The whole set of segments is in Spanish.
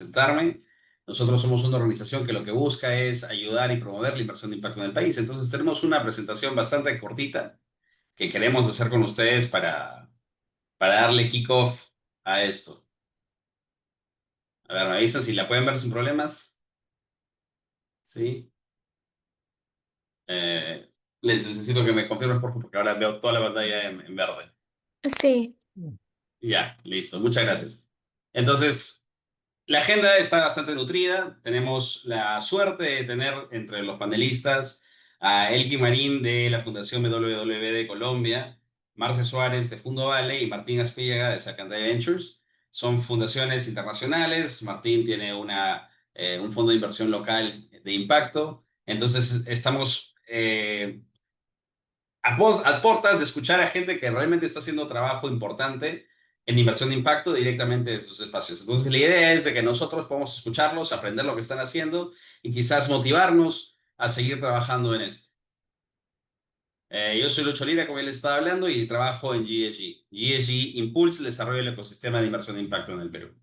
presentarme. Nosotros somos una organización que lo que busca es ayudar y promover la inversión de impacto en el país. Entonces tenemos una presentación bastante cortita que queremos hacer con ustedes para darle kickoff a esto. A ver, me avisan si la pueden ver sin problemas. Sí. Eh, Les necesito que me confirmen porque ahora veo toda la pantalla en verde. Sí, Ya, listo. Muchas gracias. Entonces, la agenda está bastante nutrida. Tenemos la suerte de tener entre los panelistas a Elkin Marín de la Fundación WWW de Colombia, Marce Suárez de Fundo Vale y Martín Aspillaga de Sacandá Ventures. Son fundaciones internacionales. Martín tiene un fondo de inversión local de impacto. Entonces, estamos a portas de escuchar a gente que realmente está haciendo trabajo importante en inversión de impacto directamente de sus espacios. Entonces, la idea es de que nosotros podamos escucharlos, aprender lo que están haciendo y quizás motivarnos a seguir trabajando en esto. Yo soy Lucho Lira, como él estaba hablando, y trabajo en GSG. GSG impulsa el desarrollo del ecosistema de inversión de impacto en el Perú.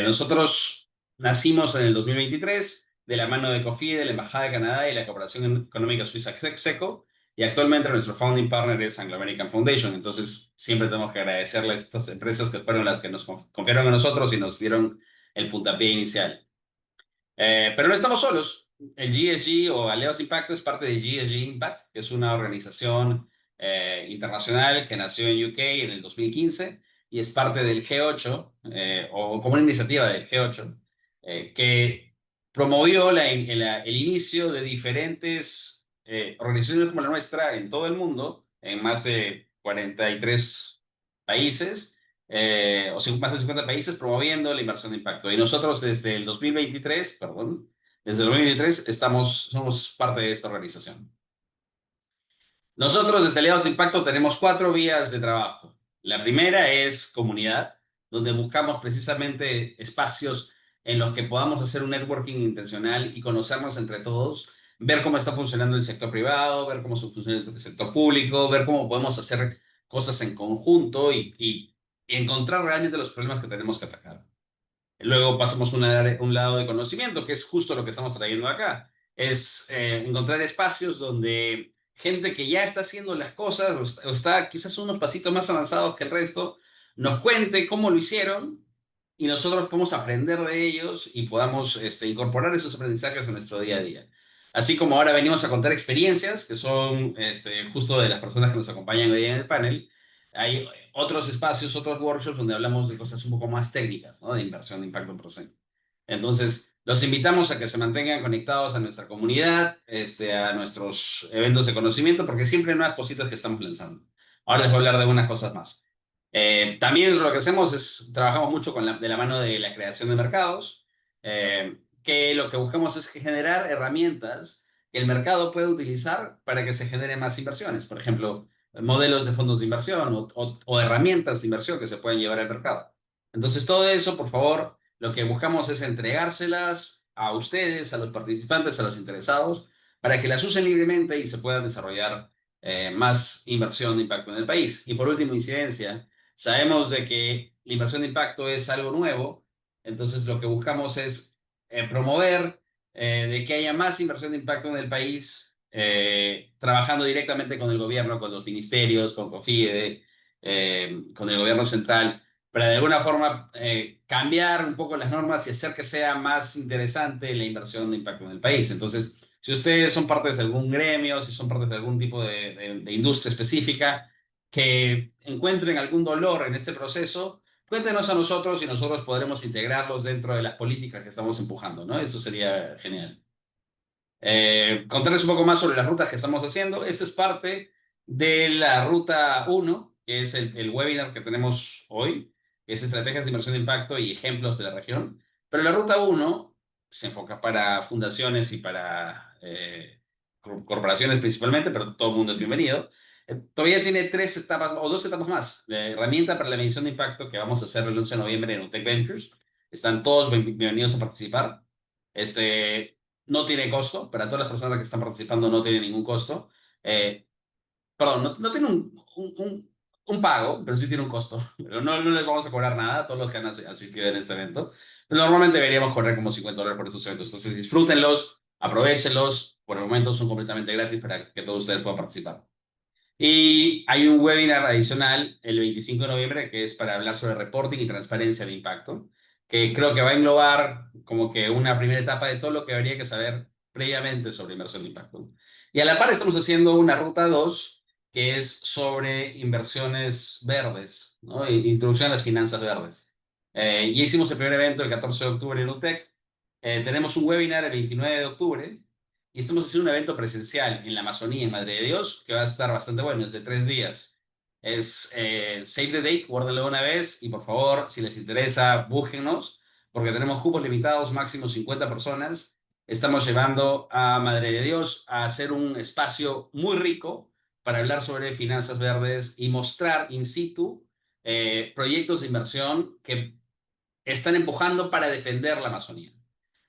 Nosotros nacimos en el 2023 de la mano de COFIDE, de la Embajada de Canadá y la Cooperación Económica Suiza SECO, y actualmente nuestro founding partner es Anglo American Foundation. Entonces, siempre tenemos que agradecerles a estas empresas que fueron las que nos confiaron en nosotros y nos dieron el puntapié inicial. Pero no estamos solos. El GSG o Aliados Impacto es parte de GSG Impact, que es una organización internacional que nació en UK en el 2015 y es parte del G8, o como una iniciativa del G8, que promovió el inicio de diferentes organizaciones como la nuestra en todo el mundo, en más de 43 países o sea, más de 50 países promoviendo la inversión de impacto. Y nosotros desde el 2023, perdón, desde el 2023 somos parte de esta organización. Nosotros desde Aliados de Impacto tenemos cuatro vías de trabajo. La primera es comunidad, donde buscamos precisamente espacios en los que podamos hacer un networking intencional y conocernos entre todos, ver cómo está funcionando el sector privado, ver cómo funciona el sector público, ver cómo podemos hacer cosas en conjunto y encontrar realmente los problemas que tenemos que atacar. Luego pasamos a un lado de conocimiento, que es justo lo que estamos trayendo acá. Es encontrar espacios donde gente que ya está haciendo las cosas o está quizás unos pasitos más avanzados que el resto, nos cuente cómo lo hicieron y nosotros podemos aprender de ellos y podamos incorporar esos aprendizajes en nuestro día a día. Así como ahora venimos a contar experiencias, que son justo de las personas que nos acompañan hoy en el panel, hay otros espacios, otros workshops donde hablamos de cosas un poco más técnicas, ¿no? De inversión de impacto presente. Entonces, los invitamos a que se mantengan conectados a nuestra comunidad, a nuestros eventos de conocimiento, porque siempre hay nuevas cositas que estamos lanzando. Ahora les voy a hablar de unas cosas más. También lo que hacemos es, trabajamos mucho de la mano de la creación de mercados, que lo que buscamos es generar herramientas que el mercado pueda utilizar para que se generen más inversiones. Por ejemplo, modelos de fondos de inversión o herramientas de inversión que se pueden llevar al mercado. Entonces, todo eso, por favor, lo que buscamos es entregárselas a ustedes, a los participantes, a los interesados, para que las usen libremente y se puedan desarrollar más inversión de impacto en el país. Y por último, incidencia. Sabemos de que la inversión de impacto es algo nuevo, entonces lo que buscamos es promover de que haya más inversión de impacto en el país, trabajando directamente con el gobierno, con los ministerios, con COFIDE, con el gobierno central, para de alguna forma cambiar un poco las normas y hacer que sea más interesante la inversión de impacto en el país. Entonces, si ustedes son parte de algún gremio, si son parte de algún tipo de industria específica, que encuentren algún dolor en este proceso, cuéntenos a nosotros y nosotros podremos integrarlos dentro de las políticas que estamos empujando, ¿no? Eso sería genial. Contarles un poco más sobre las rutas que estamos haciendo. Esta es parte de la ruta uno, que es el webinar que tenemos hoy, que es Estrategias de Inversión de Impacto y Ejemplos de la Región. Pero la ruta uno se enfoca para fundaciones y para corporaciones principalmente, pero todo el mundo es bienvenido. Todavía tiene tres etapas o dos etapas más. La herramienta para la medición de impacto que vamos a hacer el 11 de noviembre en UTEC Ventures. Están todos bienvenidos a participar. No tiene costo, para todas las personas que están participando no tiene ningún costo. Eh, Perdón, no tiene un pago, pero sí tiene un costo. Pero no les vamos a cobrar nada a todos los que han asistido en este evento. Pero normalmente deberíamos cobrar como $50 por estos eventos. Entonces disfrútenlos, aprovéchenlos. Por el momento son completamente gratis para que todos ustedes puedan participar. Y hay un webinar adicional el 25 de noviembre que es para hablar sobre reporting y transparencia de impacto, que creo que va a englobar como que una primera etapa de todo lo que habría que saber previamente sobre inversión de impacto. Y a la par estamos haciendo una ruta 2 que es sobre inversiones verdes, ¿no? Introducción a las finanzas verdes. Ya hicimos el primer evento el 14 de octubre en UTEC. Tenemos un webinar el 29 de octubre y estamos haciendo un evento presencial en la Amazonía, en Madre de Dios, que va a estar bastante bueno, es de 3 días. Es save the date, guárdenlo una vez y por favor, si les interesa, búsquennos, porque tenemos cupos limitados, máximo 50 personas. Estamos llevando a Madre de Dios a hacer un espacio muy rico para hablar sobre finanzas verdes y mostrar in situ proyectos de inversión que están empujando para defender la Amazonía.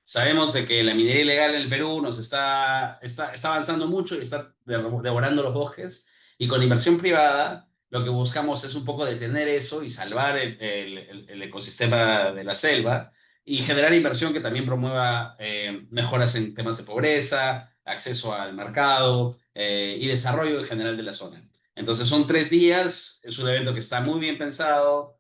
Sabemos de que la minería ilegal en el Perú nos está avanzando mucho y está devorando los bosques. Y con inversión privada, lo que buscamos es un poco detener eso y salvar el ecosistema de la selva y generar inversión que también promueva mejoras en temas de pobreza, acceso al mercado y desarrollo en general de la zona. Entonces son 3 días, es un evento que está muy bien pensado.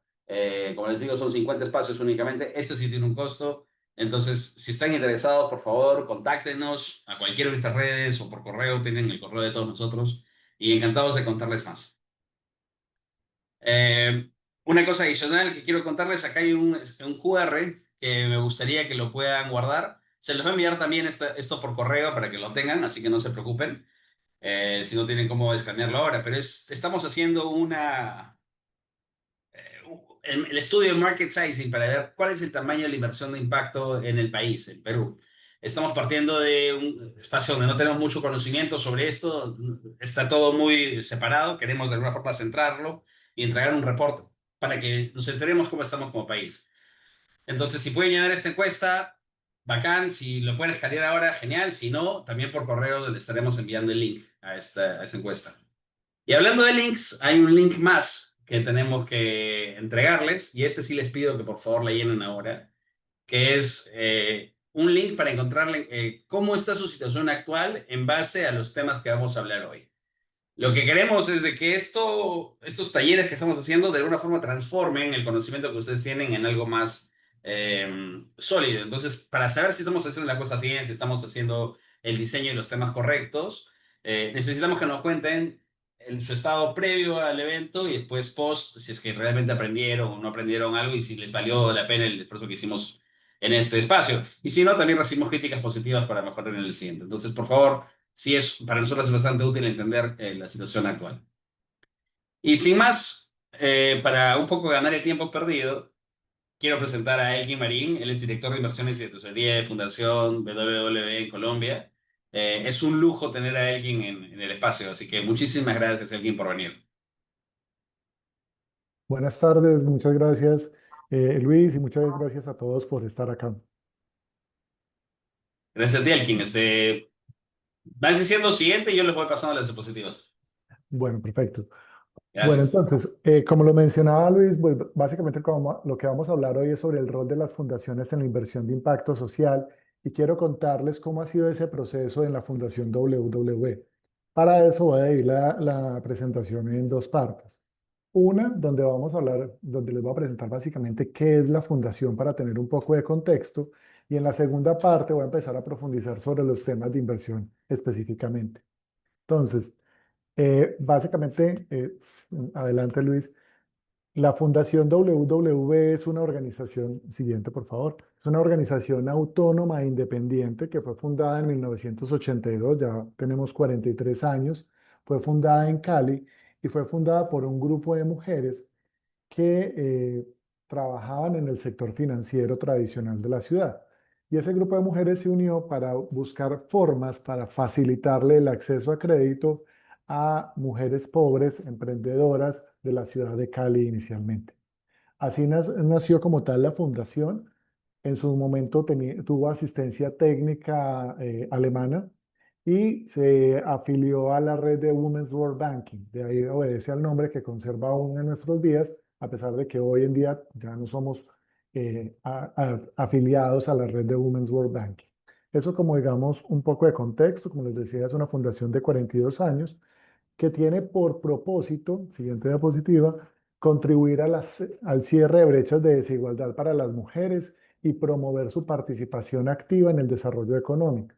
Como les digo, son 50 espacios únicamente. Este sí tiene un costo. Entonces, si están interesados, por favor, contáctenos a cualquiera de nuestras redes o por correo, tienen el correo de todos nosotros y encantados de contarles más. Eh, una cosa adicional que quiero contarles, acá hay un QR que me gustaría que lo puedan guardar. Se los voy a enviar también esto por correo para que lo tengan, así que no se preocupen si no tienen cómo escanearlo ahora, pero estamos haciendo el estudio de market sizing para ver cuál es el tamaño de la inversión de impacto en el país, en Perú. Estamos partiendo de un espacio donde no tenemos mucho conocimiento sobre esto, está todo muy separado, queremos de alguna forma centrarlo y entregar un reporte para que nos enteremos cómo estamos como país. Entonces, si pueden llenar esta encuesta, bacán, si lo pueden escanear ahora, genial, si no, también por correo le estaremos enviando el link a esta encuesta. Y hablando de links, hay un link más que tenemos que entregarles, y este sí les pido que por favor le llenen ahora, que es un link para encontrarle cómo está su situación actual en base a los temas que vamos a hablar hoy. Lo que queremos es de que estos talleres que estamos haciendo de alguna forma transformen el conocimiento que ustedes tienen en algo más sólido. Entonces, para saber si estamos haciendo las cosas bien, si estamos haciendo el diseño y los temas correctos, necesitamos que nos cuenten su estado previo al evento y después post, si es que realmente aprendieron o no aprendieron algo y si les valió la pena el esfuerzo que hicimos en este espacio. Y si no, también recibimos críticas positivas para mejorar en el siguiente. Entonces, por favor, sí para nosotros es bastante útil entender la situación actual. Y sin más, para un poco ganar el tiempo perdido, quiero presentar a Elgin Marín. Él es director de inversiones y de tesorería de Fundación WWE en Colombia. Es un lujo tener a Elgin en el espacio, así que muchísimas gracias, Elgin, por venir. Buenas tardes, muchas gracias Luis y muchas gracias a todos por estar acá. Gracias a ti, Elgin. Vas diciendo lo siguiente y yo les voy pasando las diapositivas. Bueno, perfecto. Bueno, Gracias. entonces, como lo mencionaba Luis, pues, básicamente lo que vamos a hablar hoy es sobre el rol de las fundaciones en la inversión de impacto social y quiero contarles cómo ha sido ese proceso en la Fundación WW. Para eso voy a dividir la presentación en dos partes. Una, donde vamos a hablar, donde les voy a presentar básicamente qué es la fundación para tener un poco de contexto. Y en la segunda parte voy a empezar a profundizar sobre los temas de inversión específicamente. Entonces, básicamente, adelante Luis, la Fundación WW es una organización, siguiente por favor, es una organización autónoma e independiente que fue fundada en 1982, ya tenemos 43 años, fue fundada en Cali y fue fundada por un grupo de mujeres que trabajaban en el sector financiero tradicional de la ciudad. Y ese grupo de mujeres se unió para buscar formas para facilitarle el acceso a crédito a mujeres pobres, emprendedoras de la ciudad de Cali inicialmente. Así nació como tal la fundación. En su momento tuvo asistencia técnica alemana y se afilió a la red de Women's World Banking. De ahí obedece al nombre que conserva aún en nuestros días, a pesar de que hoy en día ya no somos afiliados a la red de Women's World Banking. Eso como digamos un poco de contexto, como les decía, es una fundación de 42 años que tiene por propósito, siguiente diapositiva, contribuir al cierre de brechas de desigualdad para las mujeres y promover su participación activa en el desarrollo económico.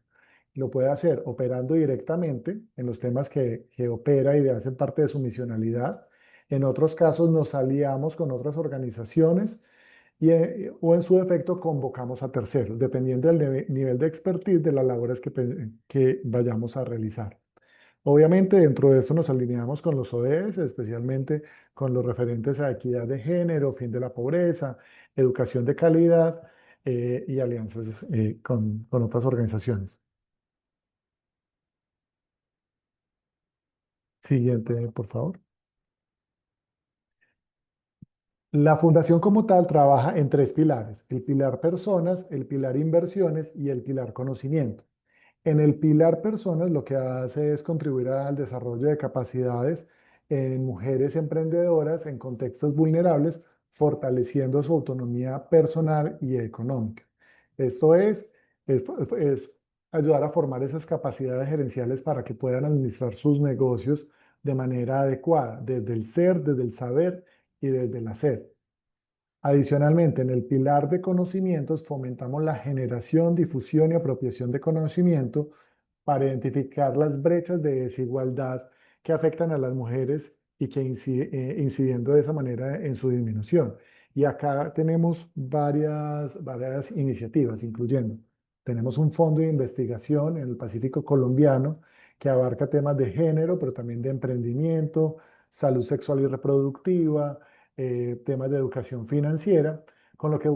Lo puede hacer operando directamente en los temas que opera y hacen parte de su misionalidad. En otros casos nos aliamos con otras organizaciones o en su defecto convocamos a terceros, dependiendo del nivel de expertise de las labores que vayamos a realizar. Obviamente, dentro de esto nos alineamos con los ODS, especialmente con los referentes a equidad de género, fin de la pobreza, educación de calidad y alianzas con otras organizaciones. Siguiente, por favor. La fundación como tal trabaja en tres pilares: el pilar personas, el pilar inversiones y el pilar conocimiento. En el pilar personas lo que hace es contribuir al desarrollo de capacidades en mujeres emprendedoras en contextos vulnerables, fortaleciendo su autonomía personal y económica. Esto es ayudar a formar esas capacidades gerenciales para que puedan administrar sus negocios de manera adecuada, desde el ser, desde el saber y desde el hacer. Adicionalmente, en el pilar de conocimientos fomentamos la generación, difusión y apropiación de conocimiento para identificar las brechas de desigualdad que afectan a las mujeres y que incidiendo de esa manera en su disminución. Y acá tenemos varias iniciativas, incluyendo, tenemos un fondo de investigación en el Pacífico colombiano que abarca temas de género, pero también de emprendimiento, salud sexual y reproductiva, temas de educación financiera, con lo que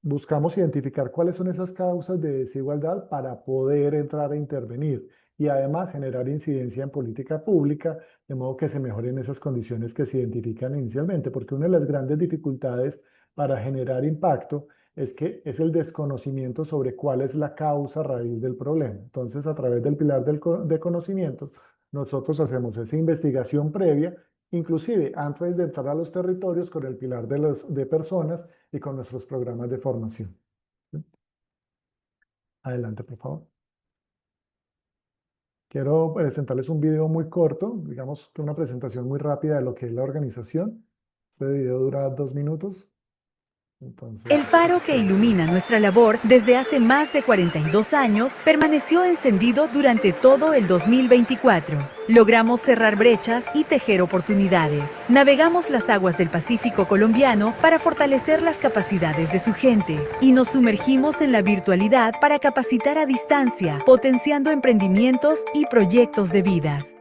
buscamos identificar cuáles son esas causas de desigualdad para poder entrar a intervenir y además generar incidencia en política pública, de modo que se mejoren esas condiciones que se identifican inicialmente, porque una de las grandes dificultades para generar impacto es que es el desconocimiento sobre cuál es la causa raíz del problema. Entonces, a través del pilar de conocimiento, nosotros hacemos esa investigación previa. Inclusive, antes de entrar a los territorios con el pilar de personas y con nuestros programas de formación. ¿Sí? Adelante, por favor. Quiero presentarles un video muy corto, digamos que una presentación muy rápida de lo que es la organización. Este video dura 2 minutos. Entonces, El faro que ilumina nuestra labor desde hace más de 42 años permaneció encendido durante todo el 2024. Logramos cerrar brechas y tejer oportunidades. Navegamos las aguas del Pacífico colombiano para fortalecer las capacidades de su gente y nos sumergimos en la virtualidad para capacitar a distancia, potenciando emprendimientos y proyectos de vidas.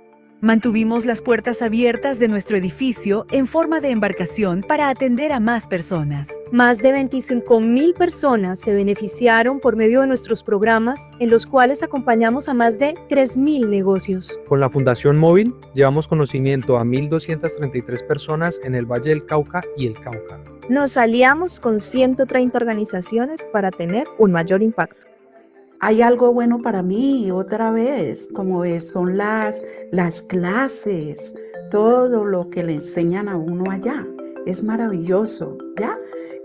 Mantuvimos las puertas abiertas de nuestro edificio en forma de embarcación para atender a más personas. Más de 25.000 personas se beneficiaron por medio de nuestros programas, en los cuales acompañamos a más de 3.000 negocios. Con la Fundación Móvil, llevamos conocimiento a 1.233 personas en el Valle del Cauca y el Cauca. Nos aliamos con 130 organizaciones para tener un mayor impacto. Hay algo bueno para mí otra vez, como son las clases, todo lo que le enseñan a uno allá. Es maravilloso, ¿ya?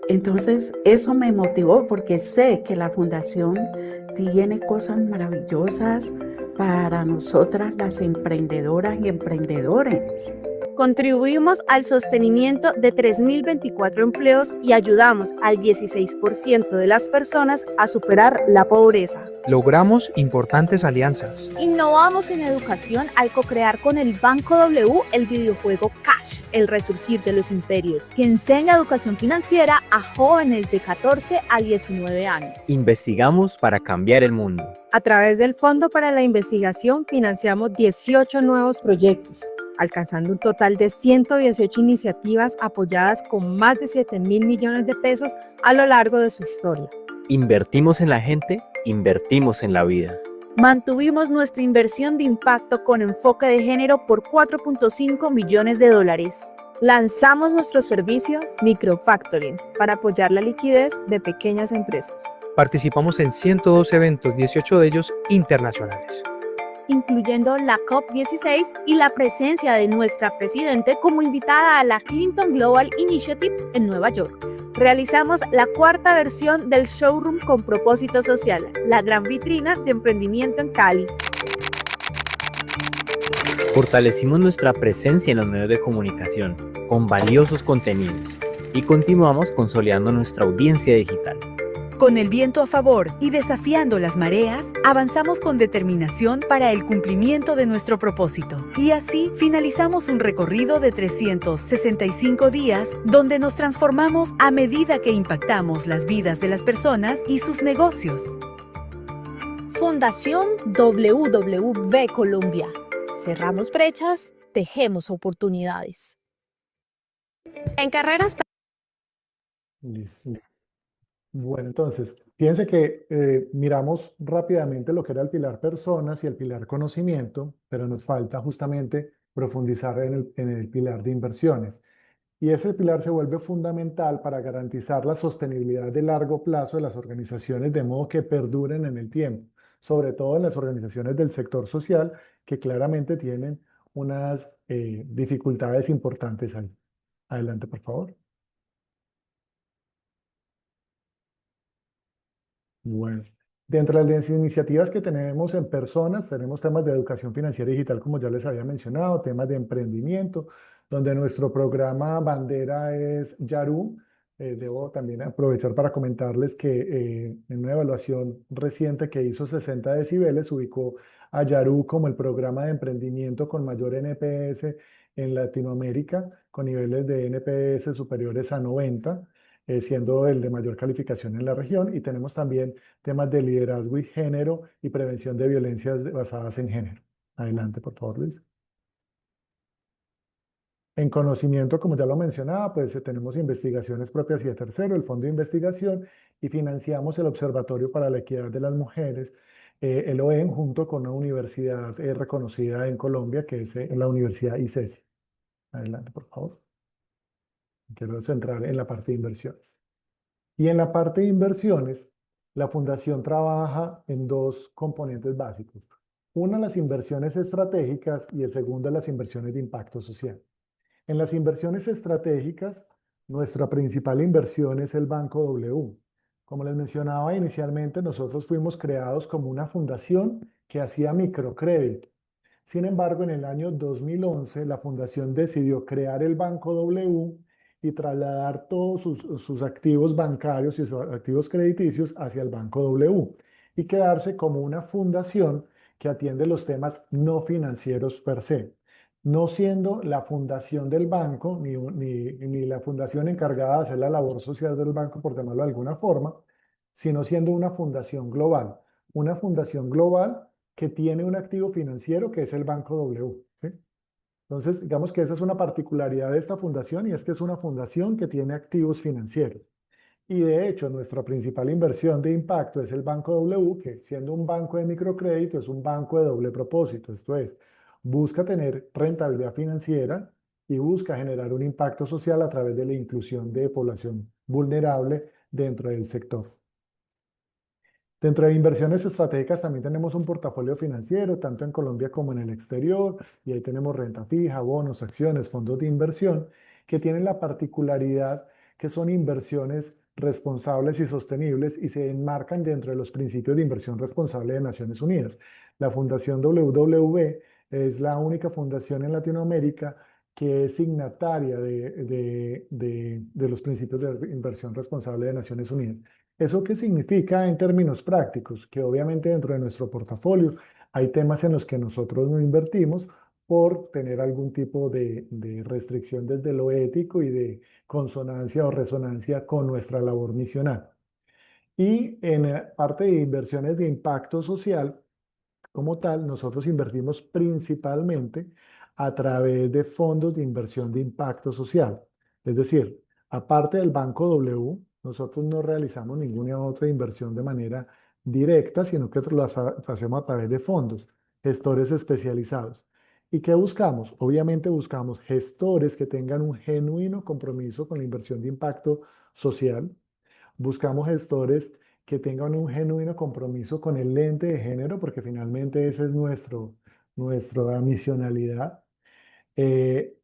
Entonces, eso me motivó porque sé que la fundación tiene cosas maravillosas para nosotras, las emprendedoras y emprendedores. Contribuimos al sostenimiento de 3.024 empleos y ayudamos al 16% de las personas a superar la pobreza. Logramos importantes alianzas. Innovamos en educación al co-crear con el Banco W el videojuego Cash, el resurgir de los imperios, que enseña educación financiera a jóvenes de 14 a 19 años. Investigamos para cambiar el mundo. A través del Fondo para la Investigación financiamos 18 nuevos proyectos, alcanzando un total de 118 iniciativas apoyadas con más de 7.000 millones de pesos a lo largo de su historia. Invertimos en la gente, invertimos en la vida. Mantuvimos nuestra inversión de impacto con enfoque de género por $4.5 millones. Lanzamos nuestro servicio Microfactoring para apoyar la liquidez de pequeñas empresas. Participamos en 102 eventos, 18 de ellos internacionales. incluyendo la COP16 y la presencia de nuestra presidente como invitada a la Clinton Global Initiative en Nueva York. Realizamos la cuarta versión del showroom con propósito social, la gran vitrina de emprendimiento en Cali. Fortalecimos nuestra presencia en los medios de comunicación con valiosos contenidos y continuamos consolidando nuestra audiencia digital. Con el viento a favor y desafiando las mareas, avanzamos con determinación para el cumplimiento de nuestro propósito. Y así finalizamos un recorrido de 365 días donde nos transformamos a medida que impactamos las vidas de las personas y sus negocios. Fundación WWB Colombia. Cerramos brechas, tejemos oportunidades. En carreras. Listo. Bueno, entonces, fíjense que miramos rápidamente lo que era el pilar personas y el pilar conocimiento, pero nos falta justamente profundizar en el pilar de inversiones. Y ese pilar se vuelve fundamental para garantizar la sostenibilidad de largo plazo de las organizaciones de modo que perduren en el tiempo, sobre todo en las organizaciones del sector social que claramente tienen unas dificultades importantes ahí. Adelante, por favor. Bueno, dentro de las iniciativas que tenemos en personas, tenemos temas de educación financiera y digital, como ya les había mencionado, temas de emprendimiento, donde nuestro programa bandera es Yaru. Debo también aprovechar para comentarles que en una evaluación reciente que hizo 60 decibeles, ubicó a Yaru como el programa de emprendimiento con mayor NPS en Latinoamérica, con niveles de NPS superiores a 90, siendo el de mayor calificación en la región. Y tenemos también temas de liderazgo y género y prevención de violencias basadas en género. Adelante, por favor, Luis. En conocimiento, como ya lo mencionaba, pues tenemos investigaciones propias y de tercero, el Fondo de Investigación, y financiamos el Observatorio para la Equidad de las Mujeres, el OEM, junto con una universidad reconocida en Colombia, que es la Universidad ICESI. Adelante, por favor. Quiero centrar en la parte de inversiones. Y en la parte de inversiones, la fundación trabaja en dos componentes básicos. Una, las inversiones estratégicas, y el segundo, las inversiones de impacto social. En las inversiones estratégicas, nuestra principal inversión es el Banco W. Como les mencionaba inicialmente, nosotros fuimos creados como una fundación que hacía microcrédito. Sin embargo, en el año 2011, la fundación decidió crear el Banco W y trasladar todos sus activos bancarios y sus activos crediticios hacia el Banco W y quedarse como una fundación que atiende los temas no financieros per se, no siendo la fundación del banco ni la fundación encargada de hacer la labor social del banco, por llamarlo de alguna forma, sino siendo una fundación global que tiene un activo financiero que es el Banco W, ¿sí? Entonces, digamos que esa es una particularidad de esta fundación, y es que es una fundación que tiene activos financieros. Y de hecho, nuestra principal inversión de impacto es el Banco W, que siendo un banco de microcrédito, es un banco de doble propósito. Esto es, busca tener rentabilidad financiera y busca generar un impacto social a través de la inclusión de población vulnerable dentro del sector. Dentro de inversiones estratégicas también tenemos un portafolio financiero, tanto en Colombia como en el exterior, y ahí tenemos renta fija, bonos, acciones, fondos de inversión, que tienen la particularidad que son inversiones responsables y sostenibles y se enmarcan dentro de los principios de inversión responsable de Naciones Unidas. La Fundación WWB es la única fundación en Latinoamérica que es signataria de los principios de inversión responsable de Naciones Unidas. ¿Eso qué significa en términos prácticos? Que obviamente dentro de nuestro portafolio hay temas en los que nosotros no invertimos por tener algún tipo de restricción desde lo ético y de consonancia o resonancia con nuestra labor misional. Y en la parte de inversiones de impacto social, como tal, nosotros invertimos principalmente a través de fondos de inversión de impacto social. Es decir, aparte del Banco W, nosotros no realizamos ninguna otra inversión de manera directa, sino que las hacemos a través de fondos, gestores especializados. ¿Y qué buscamos? Obviamente buscamos gestores que tengan un genuino compromiso con la inversión de impacto social. Buscamos gestores que tengan un genuino compromiso con el lente de género, porque finalmente esa es nuestra misionalidad. Eh,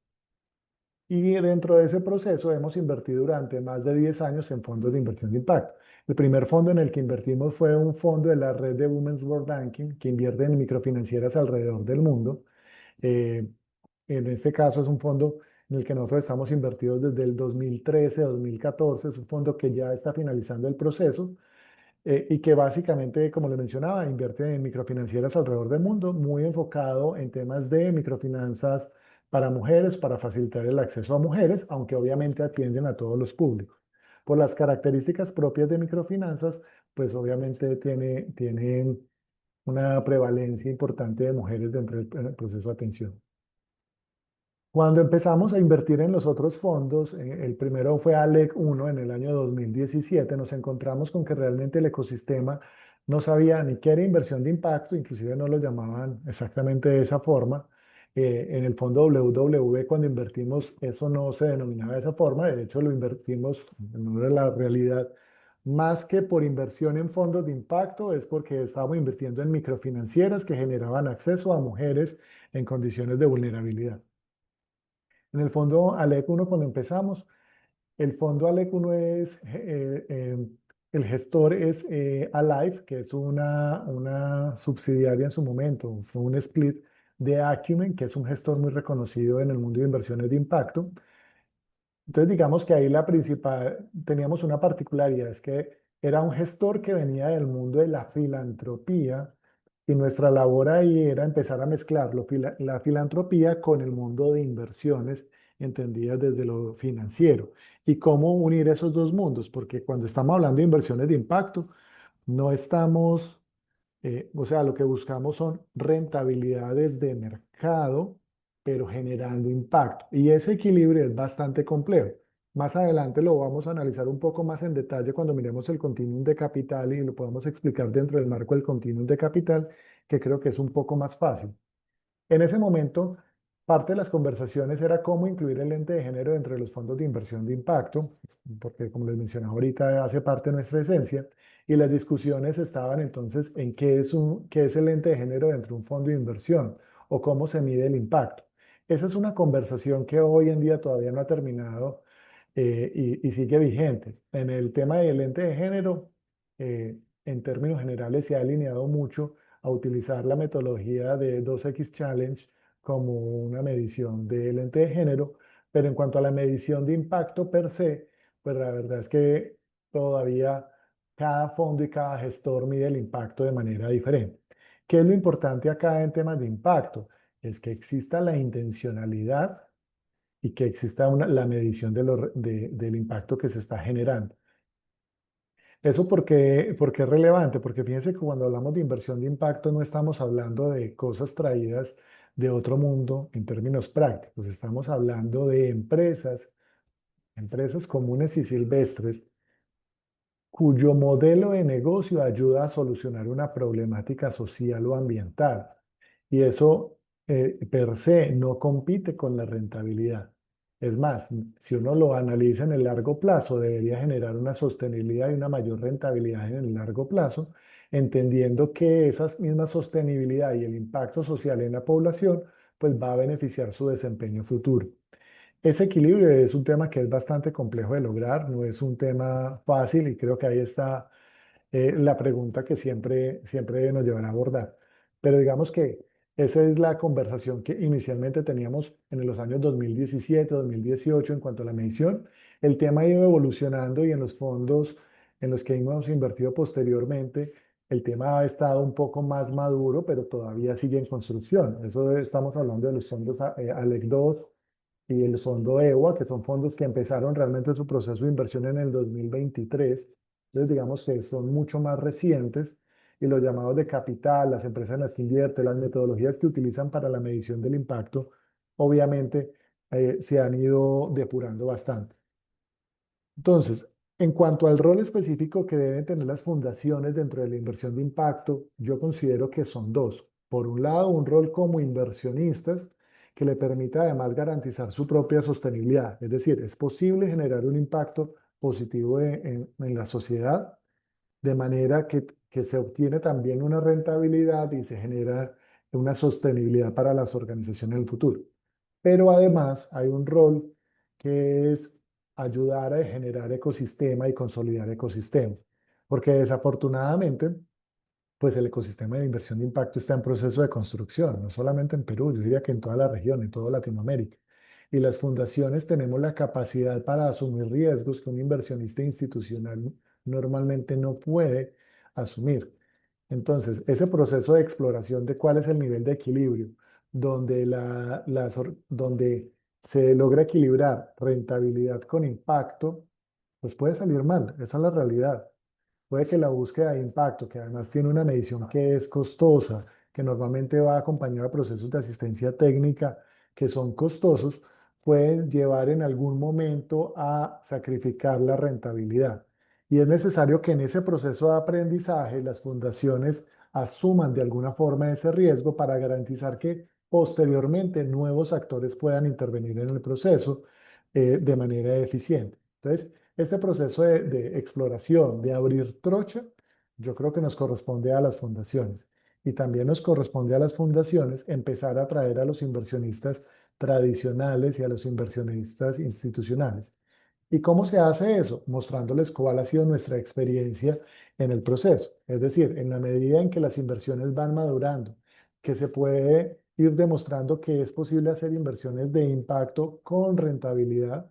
y dentro de ese proceso hemos invertido durante más de 10 años en fondos de inversión de impacto. El primer fondo en el que invertimos fue un fondo de la red de Women's World Banking, que invierte en microfinancieras alrededor del mundo. Eh, en este caso es un fondo en el que nosotros estamos invertidos desde el 2013, 2014. Es un fondo que ya está finalizando el proceso y que básicamente, como les mencionaba, invierte en microfinancieras alrededor del mundo, muy enfocado en temas de microfinanzas para mujeres, para facilitar el acceso a mujeres, aunque obviamente atienden a todos los públicos. Por las características propias de microfinanzas, pues obviamente tienen una prevalencia importante de mujeres dentro del proceso de atención. Cuando empezamos a invertir en los otros fondos, el primero fue ALEC 1 en el año 2017, nos encontramos con que realmente el ecosistema no sabía ni qué era inversión de impacto, inclusive no lo llamaban exactamente de esa forma. En el fondo WW, cuando invertimos, eso no se denominaba de esa forma, de hecho lo invertimos, no era la realidad, más que por inversión en fondos de impacto, es porque estábamos invirtiendo en microfinancieras que generaban acceso a mujeres en condiciones de vulnerabilidad. En el fondo ALEC 1, cuando empezamos, el fondo ALEC 1 es, el gestor es Alive, que es una subsidiaria en su momento, fue un split de Acumen, que es un gestor muy reconocido en el mundo de inversiones de impacto. Entonces, digamos que ahí teníamos una particularidad, es que era un gestor que venía del mundo de la filantropía y nuestra labor ahí era empezar a mezclar la filantropía con el mundo de inversiones entendidas desde lo financiero y cómo unir esos dos mundos, porque cuando estamos hablando de inversiones de impacto, no estamos o sea, lo que buscamos son rentabilidades de mercado, pero generando impacto. Y ese equilibrio es bastante complejo. Más adelante lo vamos a analizar un poco más en detalle cuando miremos el continuum de capital y lo podamos explicar dentro del marco del continuum de capital, que creo que es un poco más fácil. En ese momento, parte de las conversaciones era cómo incluir el lente de género dentro de los fondos de inversión de impacto, porque como les mencionaba ahorita, hace parte de nuestra esencia, y las discusiones estaban entonces en qué es el lente de género dentro de un fondo de inversión o cómo se mide el impacto. Esa es una conversación que hoy en día todavía no ha terminado y sigue vigente. En el tema del lente de género, en términos generales, se ha alineado mucho a utilizar la metodología de 2X Challenge como una medición de lente de género, pero en cuanto a la medición de impacto per se, pues la verdad es que todavía cada fondo y cada gestor mide el impacto de manera diferente. ¿Qué es lo importante acá en temas de impacto? Es que exista la intencionalidad y que exista la medición del impacto que se está generando. ¿Eso por qué es relevante? Porque fíjense que cuando hablamos de inversión de impacto no estamos hablando de cosas traídas de otro mundo en términos prácticos. Estamos hablando de empresas comunes y silvestres cuyo modelo de negocio ayuda a solucionar una problemática social o ambiental. Y eso per se no compite con la rentabilidad. Es más, si uno lo analiza en el largo plazo, debería generar una sostenibilidad y una mayor rentabilidad en el largo plazo, entendiendo que esa misma sostenibilidad y el impacto social en la población, pues va a beneficiar su desempeño futuro. Ese equilibrio es un tema que es bastante complejo de lograr, no es un tema fácil y creo que ahí está la pregunta que siempre nos llevará a abordar. Pero digamos que esa es la conversación que inicialmente teníamos en los años 2017, 2018 en cuanto a la medición. El tema ha ido evolucionando y en los fondos en los que hemos invertido posteriormente, el tema ha estado un poco más maduro, pero todavía sigue en construcción. Eso estamos hablando de los fondos ALEC 2 y el fondo EWA, que son fondos que empezaron realmente su proceso de inversión en el 2023. Entonces, digamos que son mucho más recientes y los llamados de capital, las empresas en las que invierte, las metodologías que utilizan para la medición del impacto, obviamente se han ido depurando bastante. Entonces, en cuanto al rol específico que deben tener las fundaciones dentro de la inversión de impacto, yo considero que son dos. Por un lado, un rol como inversionistas que le permita además garantizar su propia sostenibilidad. Es decir, es posible generar un impacto positivo en la sociedad de manera que se obtiene también una rentabilidad y se genera una sostenibilidad para las organizaciones en el futuro. Pero además hay un rol que es ayudar a generar ecosistema y consolidar ecosistema, porque desafortunadamente, pues el ecosistema de inversión de impacto está en proceso de construcción, no solamente en Perú, yo diría que en toda la región, en toda Latinoamérica. Y las fundaciones tenemos la capacidad para asumir riesgos que un inversionista institucional normalmente no puede asumir. Entonces, ese proceso de exploración de cuál es el nivel de equilibrio, donde, donde se logra equilibrar rentabilidad con impacto, pues puede salir mal, esa es la realidad. Puede que la búsqueda de impacto, que además tiene una medición que es costosa, que normalmente va acompañada de procesos de asistencia técnica que son costosos, pueden llevar en algún momento a sacrificar la rentabilidad. Y es necesario que en ese proceso de aprendizaje las fundaciones asuman de alguna forma ese riesgo para garantizar que posteriormente nuevos actores puedan intervenir en el proceso de manera eficiente. Entonces, este proceso de exploración, de abrir trocha, yo creo que nos corresponde a las fundaciones. Y también nos corresponde a las fundaciones empezar a atraer a los inversionistas tradicionales y a los inversionistas institucionales. ¿Y cómo se hace eso? Mostrándoles cuál ha sido nuestra experiencia en el proceso. Es decir, en la medida en que las inversiones van madurando, que se puede ir demostrando que es posible hacer inversiones de impacto con rentabilidad,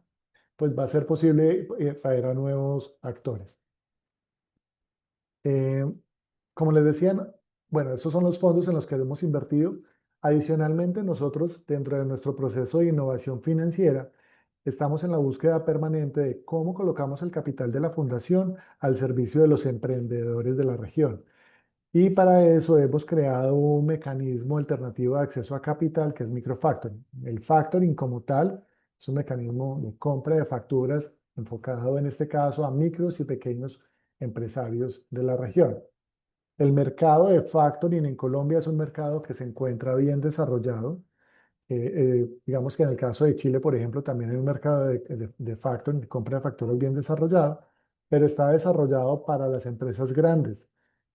pues va a ser posible traer a nuevos actores. Eh, Como les decía, bueno, esos son los fondos en los que hemos invertido. Adicionalmente, nosotros, dentro de nuestro proceso de innovación financiera, estamos en la búsqueda permanente de cómo colocamos el capital de la fundación al servicio de los emprendedores de la región. Y para eso hemos creado un mecanismo alternativo de acceso a capital que es microfactoring. El factoring como tal es un mecanismo de compra de facturas enfocado en este caso a micros y pequeños empresarios de la región. El mercado de factoring en Colombia es un mercado que se encuentra bien desarrollado. Digamos que en el caso de Chile, por ejemplo, también hay un mercado de factoring, de compra de facturas bien desarrollado, pero está desarrollado para las empresas grandes.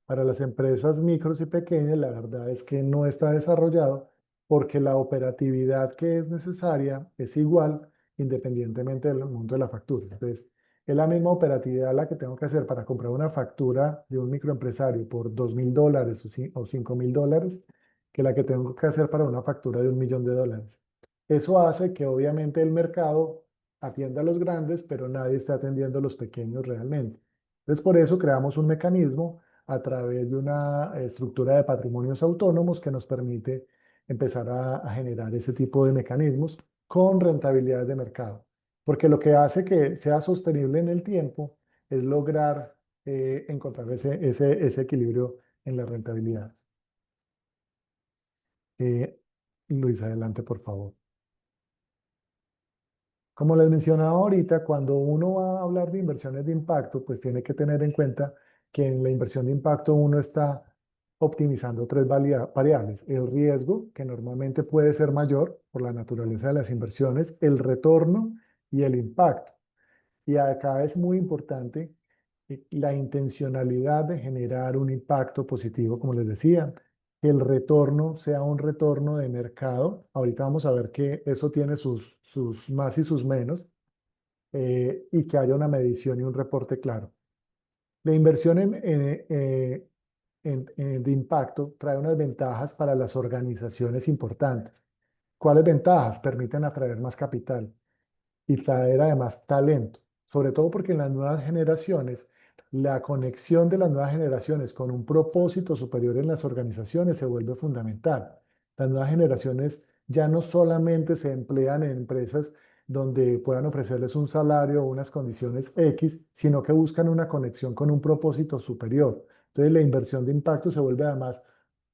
Para las empresas micros y pequeñas, la verdad es que no está desarrollado porque la operatividad que es necesaria es igual independientemente del mundo de la factura. Entonces, es la misma operatividad la que tengo que hacer para comprar una factura de un microempresario por $2.000 o $5.000 que la que tengo que hacer para una factura de $1.000.000. Eso hace que obviamente el mercado atienda a los grandes, pero nadie está atendiendo a los pequeños realmente. Entonces, por eso creamos un mecanismo a través de una estructura de patrimonios autónomos que nos permite empezar a generar ese tipo de mecanismos con rentabilidad de mercado. Porque lo que hace que sea sostenible en el tiempo es lograr encontrar ese equilibrio en la rentabilidad. Luis, adelante, por favor. Como les mencionaba ahorita, cuando uno va a hablar de inversiones de impacto, pues tiene que tener en cuenta que en la inversión de impacto uno está optimizando tres variables. El riesgo, que normalmente puede ser mayor por la naturaleza de las inversiones, el retorno y el impacto. Y acá es muy importante la intencionalidad de generar un impacto positivo, como les decía, que el retorno sea un retorno de mercado. Ahorita vamos a ver que eso tiene sus más y sus menos, y que haya una medición y un reporte claro. La inversión de impacto trae unas ventajas para las organizaciones importantes. ¿Cuáles ventajas? Permiten atraer más capital y traer además talento, sobre todo porque en las nuevas generaciones, la conexión de las nuevas generaciones con un propósito superior en las organizaciones se vuelve fundamental. Las nuevas generaciones ya no solamente se emplean en empresas donde puedan ofrecerles un salario o unas condiciones X, sino que buscan una conexión con un propósito superior. Entonces la inversión de impacto se vuelve además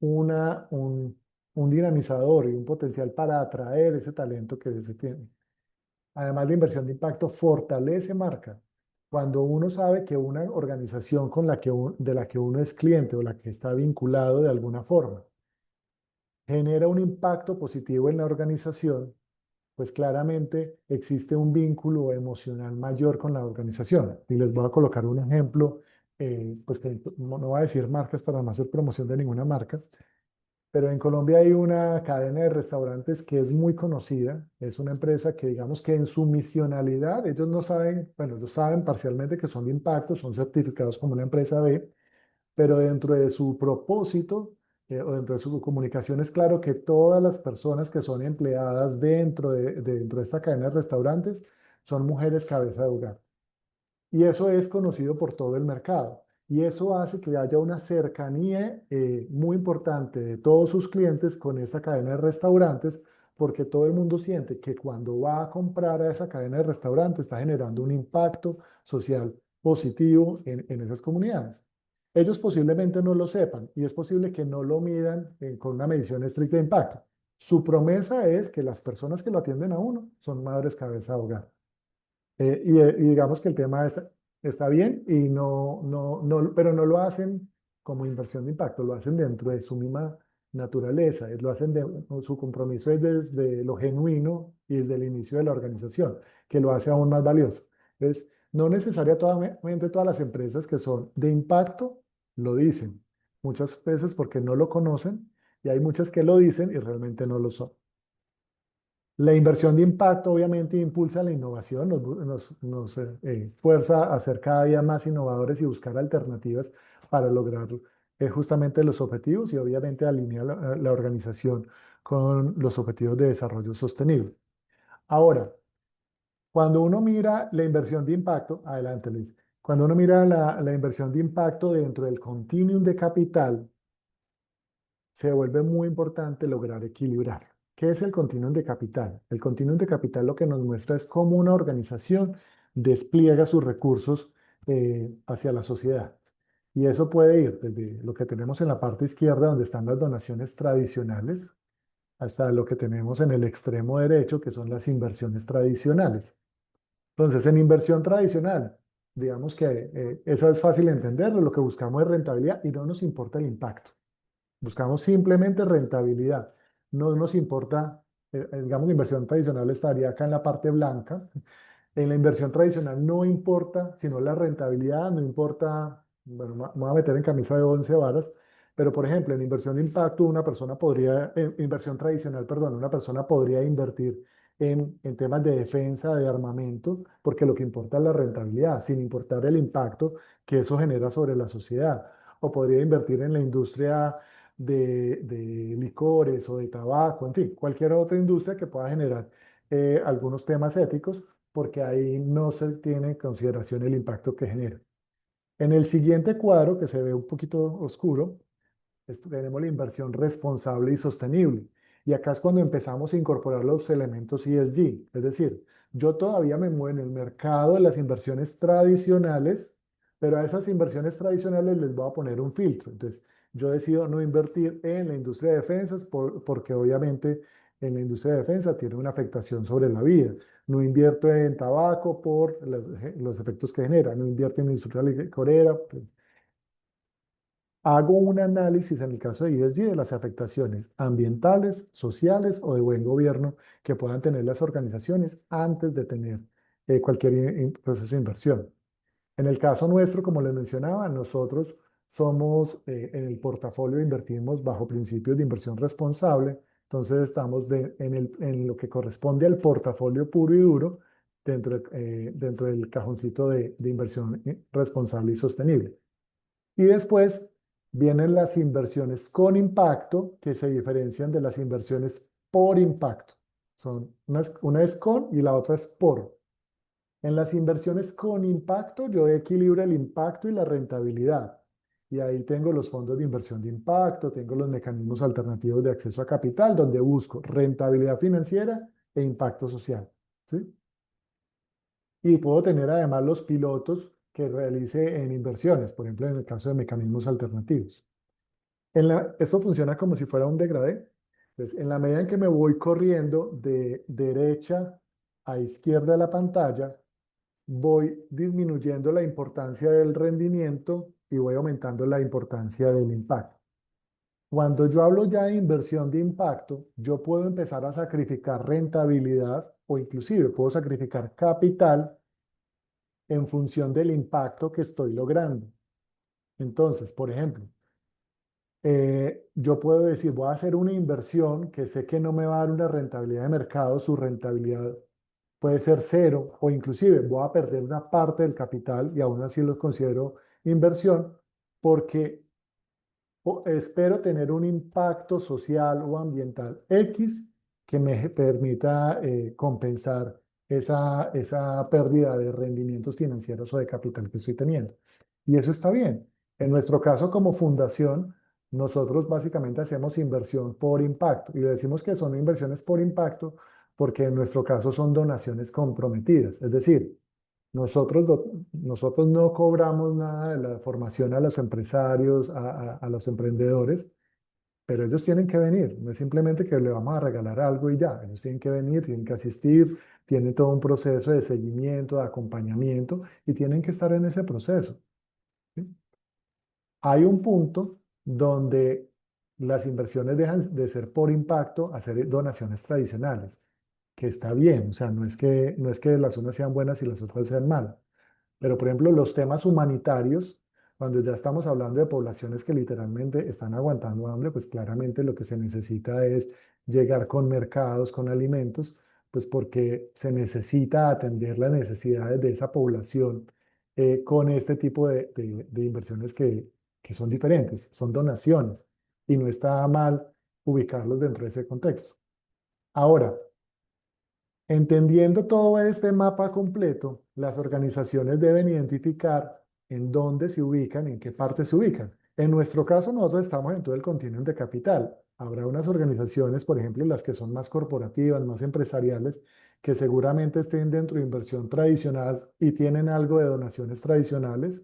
un dinamizador y un potencial para atraer ese talento que se tiene. Además, la inversión de impacto fortalece marca. Cuando uno sabe que una organización de la que uno es cliente o la que está vinculado de alguna forma genera un impacto positivo en la organización, pues claramente existe un vínculo emocional mayor con la organización. Y les voy a colocar un ejemplo pues que no voy a decir marcas para no hacer promoción de ninguna marca, pero en Colombia hay una cadena de restaurantes que es muy conocida. Es una empresa que digamos que en su misionalidad, ellos no saben, bueno, ellos saben parcialmente que son de impacto, son certificados como una empresa B, pero dentro de su propósito o dentro de su comunicación es claro que todas las personas que son empleadas dentro de esta cadena de restaurantes son mujeres cabeza de hogar. Y eso es conocido por todo el mercado. Y eso hace que haya una cercanía muy importante de todos sus clientes con esta cadena de restaurantes, porque todo el mundo siente que cuando va a comprar a esa cadena de restaurantes está generando un impacto social positivo en esas comunidades. Ellos posiblemente no lo sepan y es posible que no lo midan con una medición estricta de impacto. Su promesa es que las personas que lo atienden a uno son madres cabeza de hogar. Y digamos que el tema está bien, pero no lo hacen como inversión de impacto, lo hacen dentro de su misma naturaleza, su compromiso es desde lo genuino y desde el inicio de la organización, que lo hace aún más valioso. Entonces, no necesariamente todas las empresas que son de impacto lo dicen, muchas veces porque no lo conocen, y hay muchas que lo dicen y realmente no lo son. La inversión de impacto obviamente impulsa la innovación, nos fuerza a ser cada día más innovadores y buscar alternativas para lograr justamente los objetivos y obviamente alinear la organización con los objetivos de desarrollo sostenible. Ahora, cuando uno mira la inversión de impacto, adelante Luis, cuando uno mira la inversión de impacto dentro del continuum de capital, se vuelve muy importante lograr equilibrar. ¿Qué es el continuum de capital? El continuum de capital lo que nos muestra es cómo una organización despliega sus recursos hacia la sociedad. Y eso puede ir desde lo que tenemos en la parte izquierda, donde están las donaciones tradicionales, hasta lo que tenemos en el extremo derecho, que son las inversiones tradicionales. Entonces, en inversión tradicional, digamos que esa es fácil de entenderlo, lo que buscamos es rentabilidad y no nos importa el impacto. Buscamos simplemente rentabilidad. No nos importa, digamos, la inversión tradicional estaría acá en la parte blanca. En la inversión tradicional no importa, sino la rentabilidad, no importa, bueno, me voy a meter en camisa de 11 varas, pero por ejemplo, en inversión de impacto, inversión tradicional, perdón, una persona podría invertir en temas de defensa, de armamento, porque lo que importa es la rentabilidad, sin importar el impacto que eso genera sobre la sociedad. O podría invertir en la industria de licores o de tabaco, en fin, cualquier otra industria que pueda generar algunos temas éticos, porque ahí no se tiene en consideración el impacto que genera. En el siguiente cuadro, que se ve un poquito oscuro, tenemos la inversión responsable y sostenible. Y acá es cuando empezamos a incorporar los elementos ESG. Es decir, yo todavía me muevo en el mercado de las inversiones tradicionales, pero a esas inversiones tradicionales les voy a poner un filtro. Entonces, yo decido no invertir en la industria de defensas porque obviamente en la industria de defensa tiene una afectación sobre la vida. No invierto en tabaco por los efectos que genera. No invierto en industria licorera. Hago un análisis en el caso de ESG de las afectaciones ambientales, sociales o de buen gobierno que puedan tener las organizaciones antes de tener cualquier proceso de inversión. En el caso nuestro, como les mencionaba, nosotros somos, en el portafolio invertimos bajo principios de inversión responsable, entonces estamos en lo que corresponde al portafolio puro y duro dentro del cajoncito de inversión responsable y sostenible. Y después vienen las inversiones con impacto, que se diferencian de las inversiones por impacto. Una es con y la otra es por. En las inversiones con impacto, yo equilibro el impacto y la rentabilidad. Y ahí tengo los fondos de inversión de impacto, tengo los mecanismos alternativos de acceso a capital, donde busco rentabilidad financiera e impacto social. ¿Sí? Y puedo tener además los pilotos que realice en inversiones, por ejemplo, en el caso de mecanismos alternativos. Esto funciona como si fuera un degradé. Entonces, en la medida en que me voy corriendo de derecha a izquierda de la pantalla, voy disminuyendo la importancia del rendimiento y voy aumentando la importancia del impacto. Cuando yo hablo ya de inversión de impacto, yo puedo empezar a sacrificar rentabilidad o inclusive puedo sacrificar capital en función del impacto que estoy logrando. Entonces, por ejemplo, yo puedo decir, voy a hacer una inversión que sé que no me va a dar una rentabilidad de mercado, su rentabilidad puede ser cero o inclusive voy a perder una parte del capital y aún así los considero inversión porque espero tener un impacto social o ambiental X que me permita compensar esa pérdida de rendimientos financieros o de capital que estoy teniendo. Y eso está bien. En nuestro caso, como fundación, nosotros básicamente hacemos inversión por impacto. Y le decimos que son inversiones por impacto porque en nuestro caso son donaciones comprometidas. Es decir, nosotros no cobramos nada de la formación a los empresarios, a los emprendedores, pero ellos tienen que venir. No es simplemente que le vamos a regalar algo y ya. Ellos tienen que venir, tienen que asistir, tienen todo un proceso de seguimiento, de acompañamiento y tienen que estar en ese proceso. ¿Sí? Hay un punto donde las inversiones dejan de ser por impacto a ser donaciones tradicionales, que está bien. O sea, no es que las unas sean buenas y las otras sean malas. Pero, por ejemplo, los temas humanitarios, cuando ya estamos hablando de poblaciones que literalmente están aguantando hambre, pues claramente lo que se necesita es llegar con mercados, con alimentos, pues porque se necesita atender las necesidades de esa población con este tipo de inversiones que son diferentes, son donaciones, y no está mal ubicarlos dentro de ese contexto. Ahora, entendiendo todo este mapa completo, las organizaciones deben identificar en dónde se ubican, en qué parte se ubican. En nuestro caso, nosotros estamos en todo el continuum de capital. Habrá unas organizaciones, por ejemplo, las que son más corporativas, más empresariales, que seguramente estén dentro de inversión tradicional y tienen algo de donaciones tradicionales,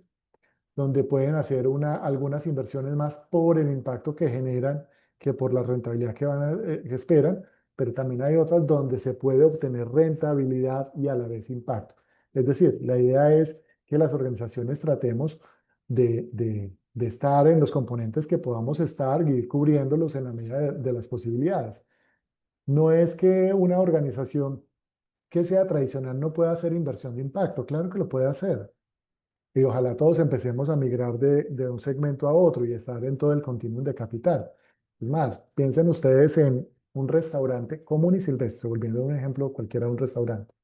donde pueden hacer algunas inversiones más por el impacto que generan que por la rentabilidad que esperan, pero también hay otras donde se puede obtener rentabilidad y a la vez impacto. Es decir, la idea es que las organizaciones tratemos de estar en los componentes que podamos estar y ir cubriéndolos en la medida de las posibilidades. No es que una organización que sea tradicional no pueda hacer inversión de impacto, claro que lo puede hacer. Y ojalá todos empecemos a migrar de un segmento a otro y estar en todo el continuum de capital. Es más, piensen ustedes en un restaurante común y silvestre, volviendo a un ejemplo cualquiera de un restaurante.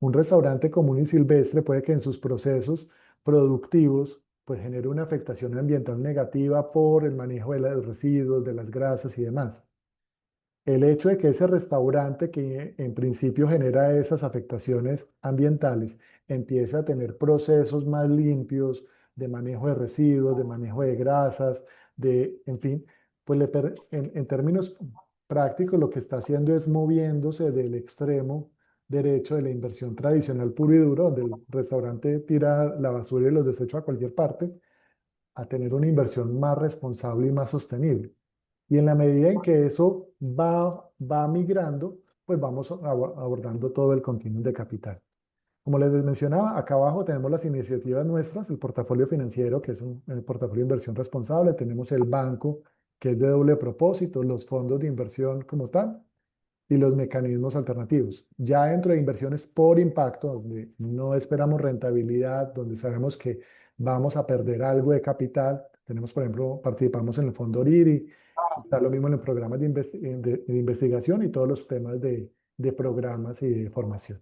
Un restaurante común y silvestre puede que en sus procesos productivos pues genere una afectación ambiental negativa por el manejo de los residuos, de las grasas y demás. El hecho de que ese restaurante que en principio genera esas afectaciones ambientales empiece a tener procesos más limpios de manejo de residuos, de manejo de grasas, en fin, pues en términos prácticos lo que está haciendo es moviéndose del extremo derecho de la inversión tradicional puro y duro, donde el restaurante tira la basura y los desechos a cualquier parte, a tener una inversión más responsable y más sostenible. Y en la medida en que eso va migrando, pues vamos abordando todo el continuum de capital. Como les mencionaba, acá abajo tenemos las iniciativas nuestras, el portafolio financiero, que es un portafolio de inversión responsable, tenemos el banco, que es de doble propósito, los fondos de inversión como tal, y los mecanismos alternativos. Ya dentro de inversiones por impacto, donde no esperamos rentabilidad, donde sabemos que vamos a perder algo de capital, tenemos, por ejemplo, participamos en el fondo ORIRI, está lo mismo en los programas de investigación y todos los temas de programas y de formación.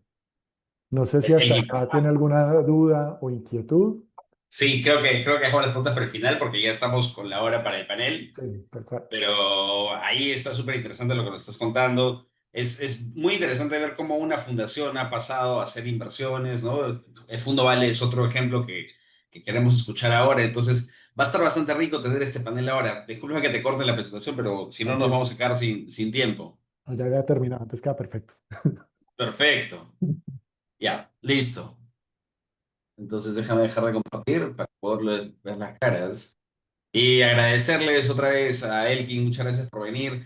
No sé si hasta El- acá tiene alguna duda o inquietud. sí, creo que dejamos las preguntas para el final porque ya estamos con la hora para el panel. Sí, perfecto. Pero ahí está súper interesante lo que nos estás contando. Es muy interesante ver cómo una fundación ha pasado a hacer inversiones, ¿no? El Fundo Vale es otro ejemplo que queremos escuchar ahora. Entonces, va a estar bastante rico tener este panel ahora. Disculpa que te corte la presentación, pero si no nos Tranquilo. vamos a quedar sin tiempo. Ya había terminado, entonces queda perfecto. Perfecto. Ya, listo. Entonces, déjame dejar de compartir para poder ver las caras. Y agradecerles otra vez a Elkin, muchas gracias por venir.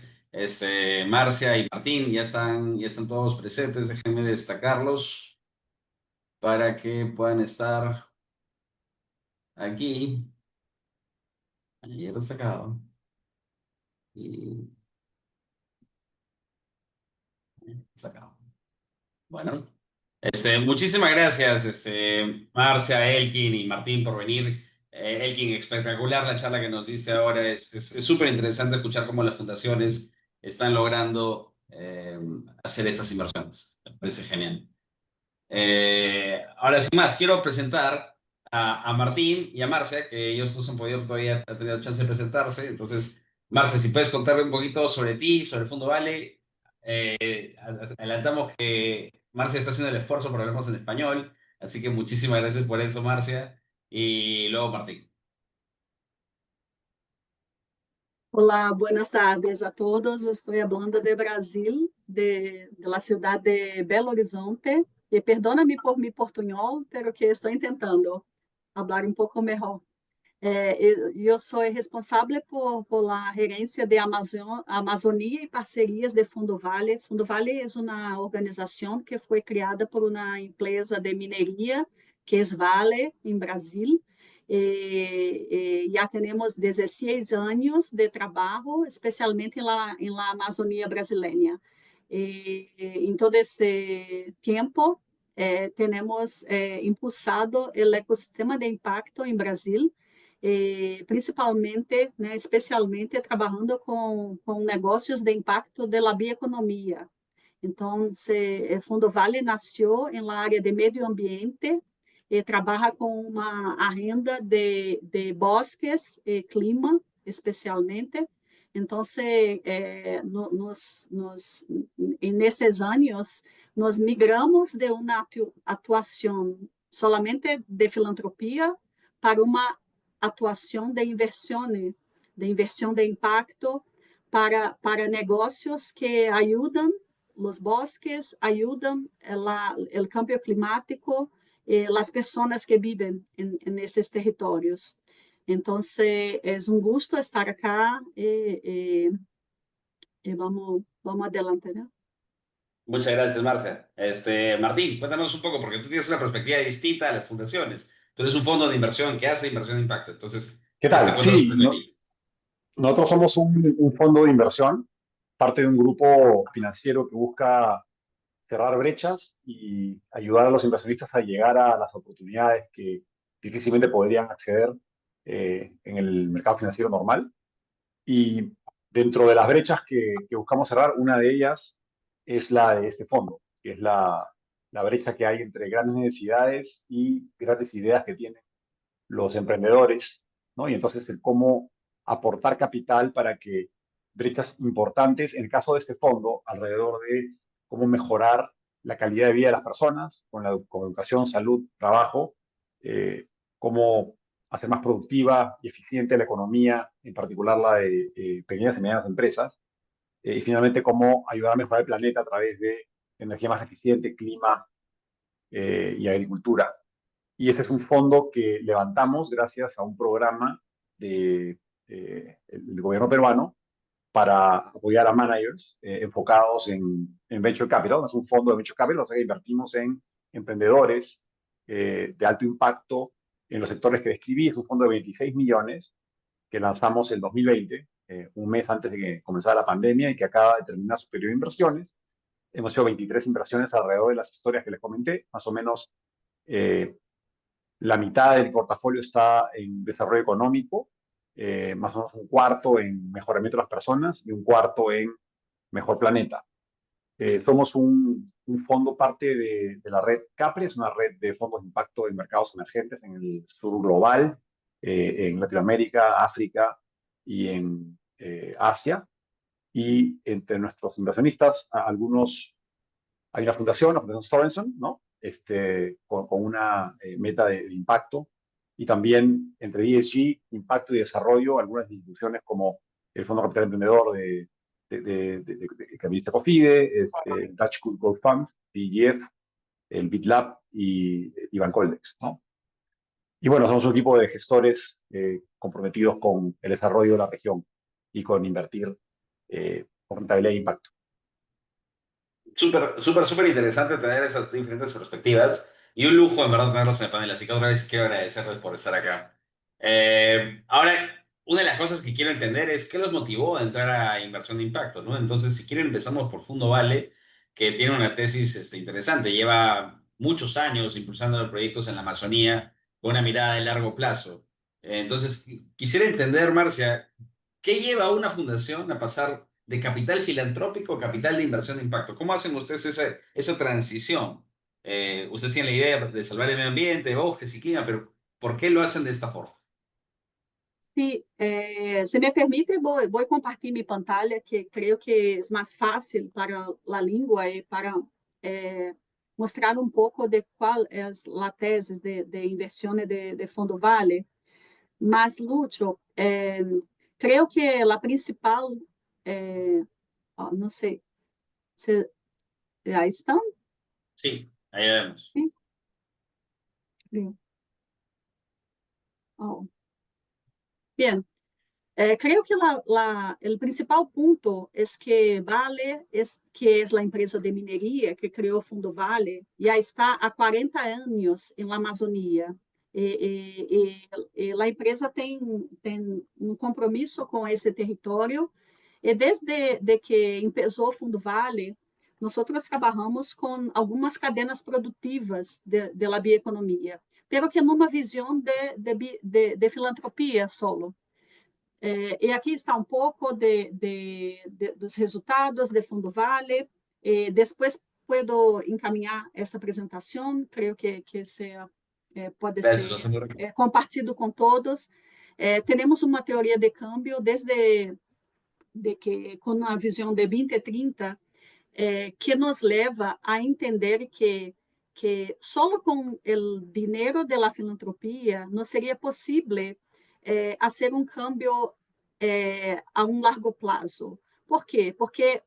Marcia y Martín ya están todos presentes, déjenme destacarlos para que puedan estar aquí. Ayer destacado. Y destacado. Bueno, muchísimas gracias, Marcia, Elkin y Martín por venir. Elkin, espectacular la charla que nos diste ahora. Es súper interesante escuchar cómo las fundaciones están logrando hacer estas inversiones. Me parece genial. Ahora, sin más, quiero presentar a Martín y a Marcia, que ellos no se han podido todavía, han tenido chance de presentarse. Entonces, Marcia, si puedes contarme un poquito sobre ti, sobre el Fondo Vale. Adelantamos que Marcia está haciendo el esfuerzo por hablarnos en español, así que muchísimas gracias por eso, Marcia. Y luego Martín. Olá, buenas tardes a todos. Estou hablando de Brasil, de la ciudad de Belo Horizonte. E perdona-me por mi portunhol, pero que estou tentando falar um pouco melhor. Eu sou responsável por la gerência de Amazônia e parcerias de Fundo Vale. Fundo Vale é uma organização que foi criada por uma empresa de mineria, que é Vale, em Brasil. Já temos 16 anos de trabalho, especialmente em la Amazônia brasileira. Em todo esse tempo, temos impulsado o ecossistema de impacto em Brasil, principalmente, né, especialmente trabalhando com negócios de impacto da bioeconomia. Então, o Fundo Vale nasceu na área de meio ambiente e trabalha com uma agenda de bosques e clima, especialmente. Então, nesses anos, nós migramos de uma atuação solamente de filantropia para uma atuação de inversão de impacto para negócios que ajudam os bosques, ajudam o cambio climático e as pessoas que vivem nesses territórios. Então, é gusto estar acá e vamos adelante, né? Muchas gracias, Marcia. Martín, cuéntanos un poco, porque tú tienes una perspectiva distinta a las fundaciones. Tú eres un fondo de inversión que hace inversión de impacto. Entonces, ¿Qué tal? cuéntanos Sí, sobre ti. nosotros somos un fondo de inversión, parte de un grupo financiero que busca cerrar brechas y ayudar a los inversionistas a llegar a las oportunidades que difícilmente podrían acceder en el mercado financiero normal. Y dentro de las brechas que buscamos cerrar, una de ellas es la de este fondo, que es la brecha que hay entre grandes necesidades y grandes ideas que tienen los emprendedores, ¿no? Y entonces el cómo aportar capital para que brechas importantes, en el caso de este fondo, alrededor de cómo mejorar la calidad de vida de las personas con educación, salud, trabajo, cómo hacer más productiva y eficiente la economía, en particular la de pequeñas y medianas empresas, y finalmente cómo ayudar a mejorar el planeta a través de energía más eficiente, clima y agricultura. Y ese es un fondo que levantamos gracias a un programa del gobierno peruano para apoyar a managers enfocados en Venture Capital. Es un fondo de Venture Capital, o sea que invertimos en emprendedores de alto impacto en los sectores que describí. Es un fondo de 26 millones que lanzamos en 2020, un mes antes de que comenzara la pandemia y que acaba de terminar su periodo de inversiones. Hemos hecho 23 inversiones alrededor de las historias que les comenté, más o menos. La mitad del portafolio está en desarrollo económico, más o menos un cuarto en mejoramiento de las personas y un cuarto en mejor planeta. Somos un fondo parte de la red CAPRE, es una red de fondos de impacto en mercados emergentes en el sur global, en Latinoamérica, África y en Asia. Y entre nuestros inversionistas, hay una fundación, la Fundación Sorensen, ¿no? Con una meta de impacto, y también entre ESG, impacto y desarrollo, algunas instituciones como el Fondo Capital Emprendedor que administra COFIDE, Dutch Good Growth Fund, DGF, el BitLab y Bancoldex, ¿no? Y bueno, somos un equipo de gestores comprometidos con el desarrollo de la región y con invertir con rentabilidad e impacto. Súper interesante tener esas diferentes perspectivas y un lujo en verdad tenerlos en el panel, así que otra vez quiero agradecerles por estar acá. Ahora, una de las cosas que quiero entender es qué los motivó a entrar a inversión de impacto, ¿no? Entonces, si quieren, empezamos por Fundo Vale, que tiene una tesis interesante, lleva muchos años impulsando proyectos en la Amazonía con una mirada de largo plazo. Entonces, quisiera entender, Marcia, ¿qué lleva a una fundación a pasar de capital filantrópico a capital de inversión de impacto? ¿Cómo hacen ustedes esa transición? Ustedes tienen la idea de salvar el medio ambiente, bosques y clima, pero ¿por qué lo hacen de esta forma? Sí, se me permite, voy a compartir mi pantalla, que creo que es más fácil para la lengua y para mostrar un poco de cuál es la tesis de inversiones de Fundo Vale. Mas, Lúcio, creo que la principal, no sé, ahí están. Sí, ahí vemos. Sí. Bien. Oh. Bien. Creo que el principal punto es que Vale, que es la empresa de minería que creó Fundo Vale, ya está há 40 anos en la Amazonía. La empresa tem um compromisso com esse território. E desde que empezó Fundo Vale, nosotros trabajamos com algumas cadenas produtivas de la bioeconomia, pero que numa visão de filantropia solo. E aqui está um pouco dos resultados de Fundo Vale. Depois puedo encaminhar esta apresentação, creio que pode Gracias, ser compartido com todos. Temos uma teoria de câmbio desde que, com a visão de 2030, que nos leva a entender que só com o dinheiro da filantropia não seria possível fazer um câmbio a um largo prazo. ¿Por quê? Porque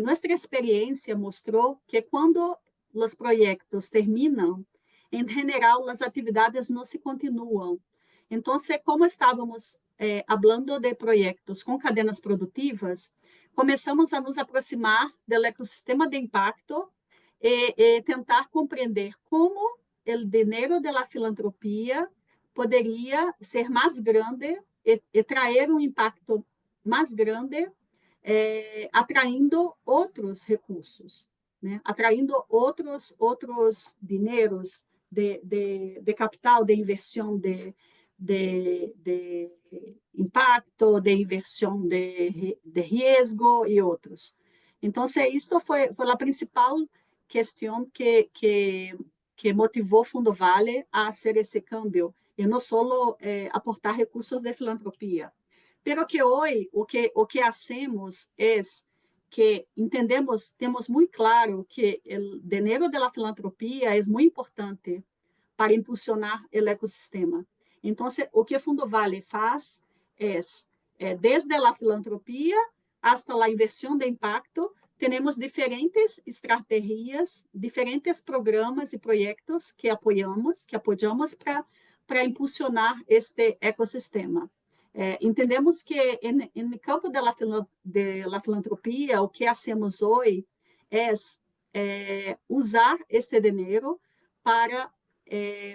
nossa experiência mostrou que quando os projetos terminam, em geral, as atividades não se continuam. Então, como estávamos falando de projetos com cadenas produtivas, começamos a nos aproximar do ecossistema de impacto e tentar compreender como o dinheiro da filantropia poderia ser mais grande e trazer um impacto mais grande, atraindo outros recursos, né? Atraindo outros dinheiros de capital, de inversão de impacto, de inversão de risco e outros. Então, isto foi a principal questão que motivou Fundo Vale a fazer esse câmbio, e não só aportar recursos de filantropia. Pero que hoje o que hacemos é que entendemos, temos muito claro que o dinheiro da filantropia é muito importante para impulsionar o ecossistema. Então, o que Fundo Vale faz é, desde a filantropia hasta a inversão de impacto, temos diferentes estratégias, diferentes programas e projetos que apoiamos para impulsionar este ecossistema. Entendemos que no campo da filantropia, o que hacemos hoje é usar este dinheiro para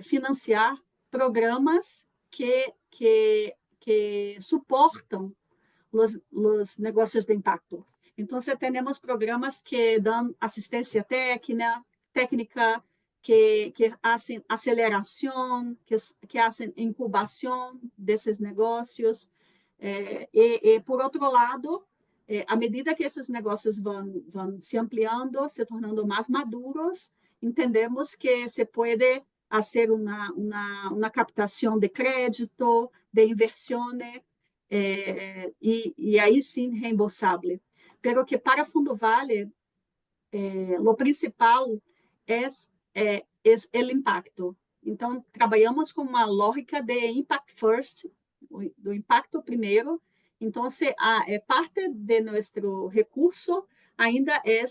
financiar programas que suportam os negócios de impacto. Então, temos programas que dão assistência técnica, que fazem aceleração, que fazem incubação desses negócios. Por outro lado, à medida que esses negócios vão se ampliando, se tornando mais maduros, entendemos que se pode fazer uma captação de crédito, de inversão, e aí sim reembolsável. Pero que para Fundo Vale, o principal é o impacto. Então, trabalhamos com uma lógica de impact first, do impacto primeiro. Então, parte de nosso recurso ainda é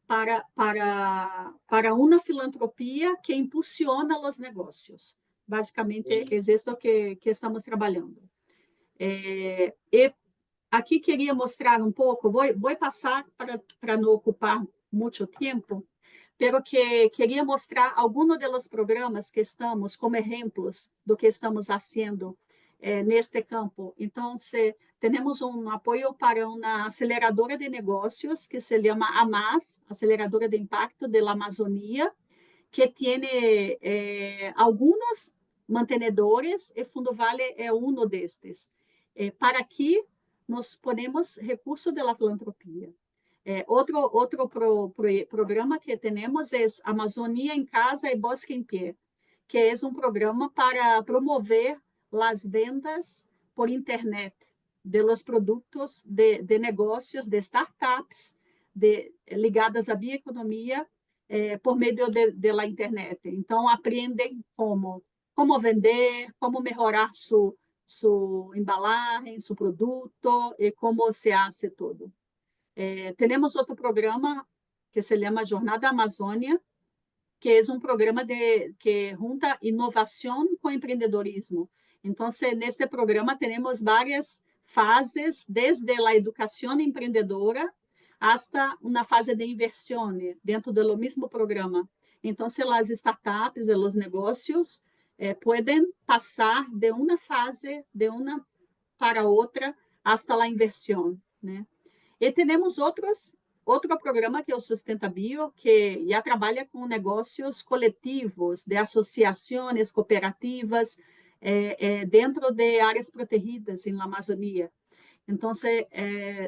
para uma filantropia que impulsiona os negócios. Basicamente, é isso que estamos trabalhando. E aqui queria mostrar um pouco, vou passar para não ocupar muito tempo, pero que queria mostrar alguns dos programas que estamos como exemplos do que estamos fazendo neste campo. Então, temos um apoio para uma aceleradora de negócios que se chama AMAS, Aceleradora de Impacto da Amazônia, que tem alguns mantenedores, e Fundo Vale é um destes. Para aqui, nós ponemos recursos da filantropia. Outro programa que temos é Amazônia em Casa e Bosque em Pé, que é um programa para promover as vendas por internet de los produtos de negócios, de startups ligadas à bioeconomia por meio da internet. Então, aprendem como vender, como melhorar sua embalagem, seu produto e como se hace tudo. Temos outro programa que se chama Jornada Amazônia, que é um programa que junta inovação com empreendedorismo. Então, neste programa temos várias fases, desde a educação empreendedora hasta uma fase de inversão dentro do mesmo programa. Então, as startups e os negócios podem passar de uma fase para outra hasta a inversão, né? E temos outro programa que é o Sustentabio, que já trabalha com negócios coletivos, de associações cooperativas dentro de áreas protegidas na Amazônia. Então,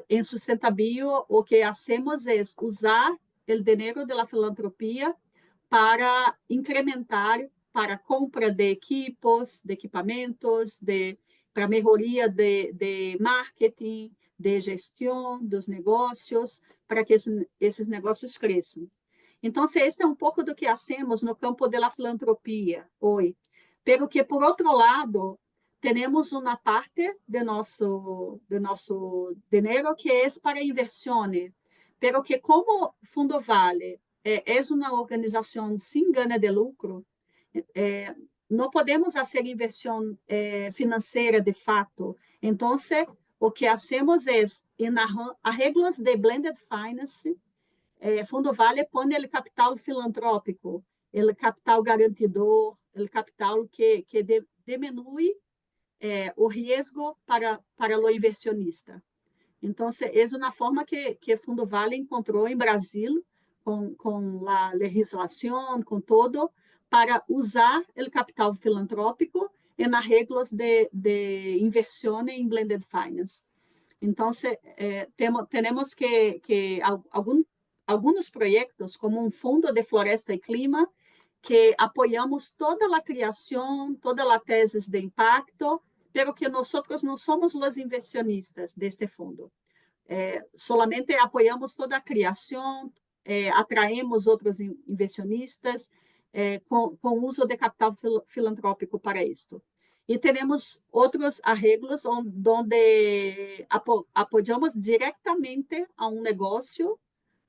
em Sustentabio, o que fazemos é usar o dinheiro da filantropia para incrementar, para compra de equipos, de equipamentos, para melhoria de marketing, de gestão dos negócios, para que esses negócios cresçam. Então, este é um pouco do que fazemos no campo da filantropia hoje. Pero que, por outro lado, temos uma parte de nosso dinheiro que é para inversão, pero que como Fundo Vale é uma organização sem ganho de lucro, não podemos fazer inversão financeira de fato. Então, o que hacemos é, em arreglos de blended finance, Fundo Vale põe o capital filantrópico, o capital garantidor, o capital que diminui o risco para o inversionista. Então, é uma forma que Fundo Vale encontrou em Brasil, com a legislação, com todo, para usar o capital filantrópico em arreglos de inversão em blended finance. Então, temos que alguns projetos, como um fundo de floresta e clima, que apoiamos toda a criação, toda a tese de impacto, pero que nós não somos os inversionistas deste fundo. Solamente apoiamos toda a criação, atraemos outros inversionistas com uso de capital filantrópico para isto. E temos outros arreglos onde apoiamos diretamente a um negócio,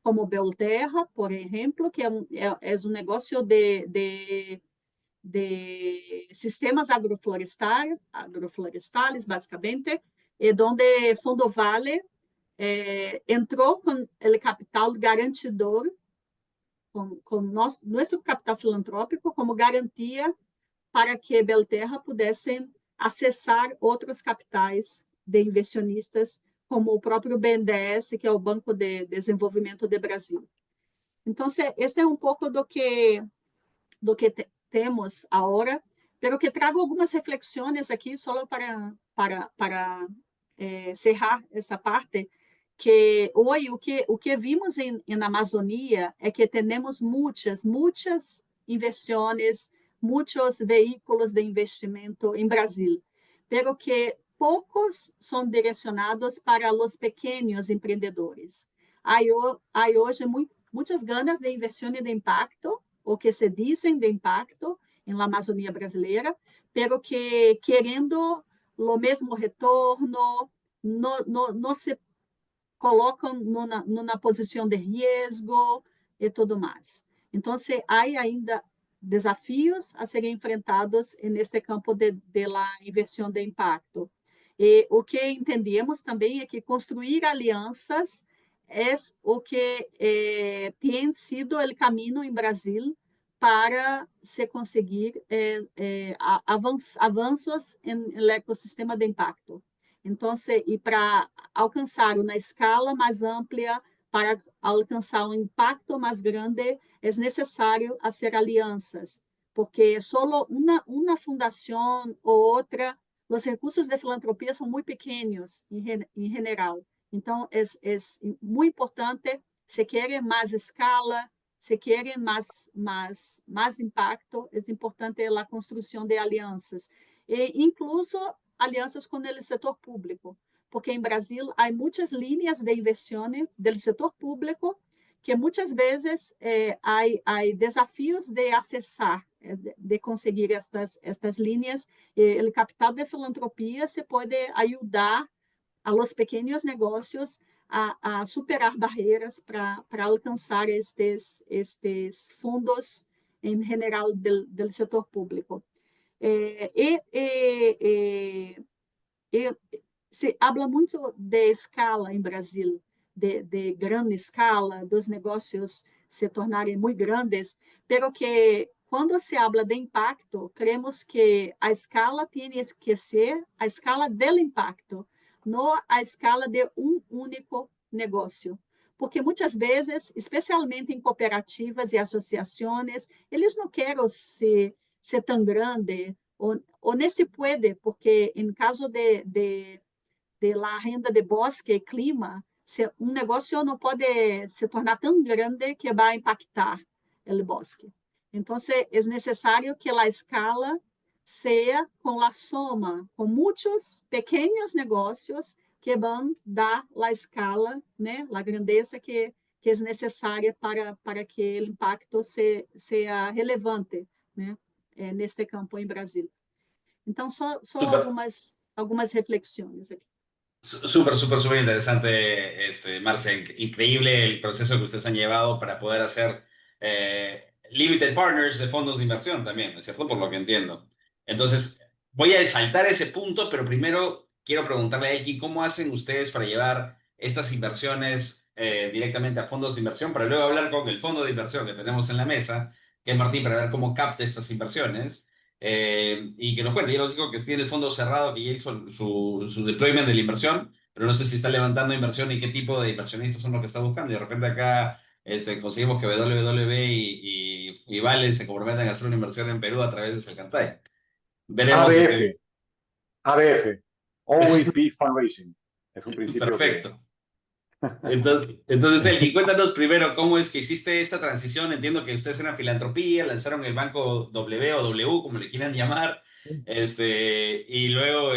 como Belterra, por exemplo, que é um negócio de sistemas agroflorestais, basicamente, e onde Fundo Vale entrou com o capital garantidor, com nosso capital filantrópico como garantia para que Belterra pudessem acessar outros capitais de inversionistas, como o próprio BNDES, que é o Banco de Desenvolvimento do Brasil. Então, este é um pouco do que temos agora, pero que trago algumas reflexões aqui só para cerrar esta parte, que hoje o que vimos na Amazônia é que temos muitas inversões, muitos veículos de investimento em Brasil, pero que poucos são direcionados para os pequenos empreendedores. Há hoje muitas ganas de inversão e de impacto, o que se dizem de impacto na Amazônia brasileira, pero que querendo o mesmo retorno, não se colocam numa posição de risco e tudo mais. Então, há ainda desafios a serem enfrentados neste campo da inversão de impacto. E o que entendemos também é que construir alianças é o que tem sido o caminho em Brasil para se conseguir avanços no ecossistema de impacto. Então, e para alcançar uma escala mais ampla, para alcançar um impacto mais grande, é necessário fazer alianças porque solo una fundación o otra, los recursos de filantropía son muy pequeños en general. Entonces, es muy importante, se quiere más escala, se quiere más impacto, es importante la construcción de alianzas, e incluso alianzas con el sector público, porque en Brasil hay muchas líneas de inversiones del sector público que muchas veces hay desafíos de accesar, de conseguir estas líneas. El capital de filantropía se puede ayudar a los pequeños negocios a superar barreiras para alcançar estes fundos em geral do setor público. Se habla muito de escala em Brasil, de grande escala, dos negócios se tornarem muito grandes, pero que quando se habla de impacto, creemos que a escala tem que ser a escala do impacto, não a escala de um único negócio. Porque muitas vezes, especialmente em cooperativas e associações, eles não querem ser tão grande, ou nem se pode, porque em caso de la renda de bosque e clima, um negócio não pode se tornar tão grande que vai impactar o bosque. Então, é necessário que a escala seja com a soma, com muitos pequenos negócios que vão dar a escala, né, a grandeza que é necessária para que o impacto seja relevante, né, neste campo em Brasil. Então, só algumas reflexões aqui. Súper interesante, Marcia. Increíble el proceso que ustedes han llevado para poder hacer limited partners de fondos de inversión también, ¿no es cierto? Por lo que entiendo. Entonces, voy a saltar ese punto, pero primero quiero preguntarle a Elkin, ¿cómo hacen ustedes para llevar estas inversiones directamente a fondos de inversión? Para luego hablar con el fondo de inversión que tenemos en la mesa, que es Martín, para ver cómo capta estas inversiones. Y que nos cuente. Yo les digo que tiene el fondo cerrado, que ya hizo su deployment de la inversión, pero no sé si está levantando inversión y qué tipo de inversionistas son los que está buscando. Y de repente acá conseguimos que WWB y Vale se comprometan a hacer una inversión en Perú a través de Salcantay. Veremos. ABF, Always Be Fundraising. Es un principio. Perfecto. Entonces, Elkin, cuéntanos primero cómo es que hiciste esta transición. Entiendo que ustedes eran filantropía, lanzaron el banco W o W, como le quieran llamar, y luego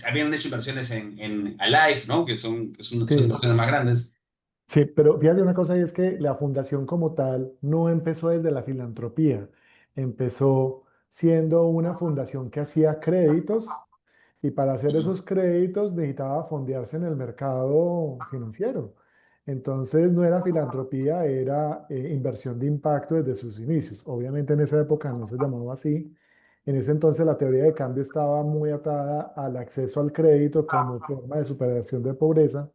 habían hecho inversiones en Alive, ¿no? Que son inversiones más grandes. Sí, pero fíjate una cosa, y es que la fundación como tal no empezó desde la filantropía, empezó siendo una fundación que hacía créditos, y para hacer esos créditos necesitaba fondearse en el mercado financiero. Entonces no era filantropía, era inversión de impacto desde sus inicios. Obviamente en esa época no se llamaba así. En ese entonces la teoría de cambio estaba muy atada al acceso al crédito como forma de superación de pobreza.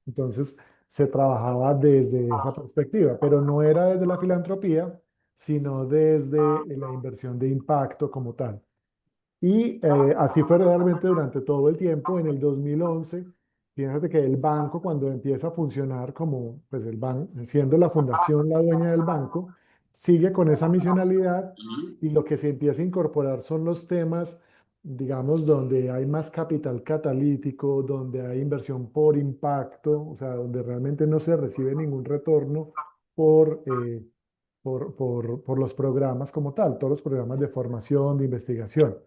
Entonces se trabajaba desde esa perspectiva, pero no era desde la filantropía, sino desde la inversión de impacto como tal. Y así fue realmente durante todo el tiempo. En el 2011, fíjate que el banco, cuando empieza a funcionar como, pues el banco, siendo la fundación la dueña del banco, sigue con esa misionalidad, y lo que se empieza a incorporar son los temas, digamos, donde hay más capital catalítico, donde hay inversión por impacto, o sea, donde realmente no se recibe ningún retorno por, por los programas como tal, todos los programas de formación, de investigación.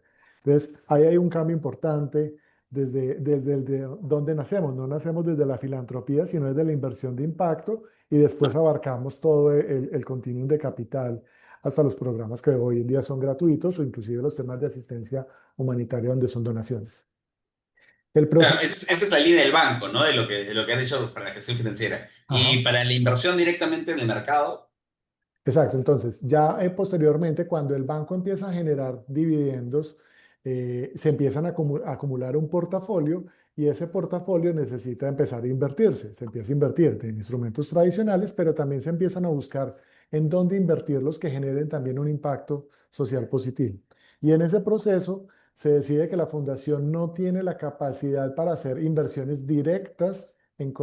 Entonces, ahí hay un cambio importante desde donde nacemos. No nacemos desde la filantropía, sino desde la inversión de impacto, y después abarcamos todo el continuum de capital hasta los programas que hoy en día son gratuitos, o inclusive los temas de asistencia humanitaria donde son donaciones. Claro, esa es la línea del banco, ¿no? De lo que han hecho para la gestión financiera. Ajá. Y para la inversión directamente en el mercado. Exacto, entonces ya posteriormente, cuando el banco empieza a generar dividendos, se empiezan a acumular un portafolio, y ese portafolio necesita empezar a invertirse. Se empieza a invertir en instrumentos tradicionales, pero también se empiezan a buscar en dónde invertirlos que generen también un impacto social positivo. Y en ese proceso se decide que la fundación no tiene la capacidad para hacer inversiones directas en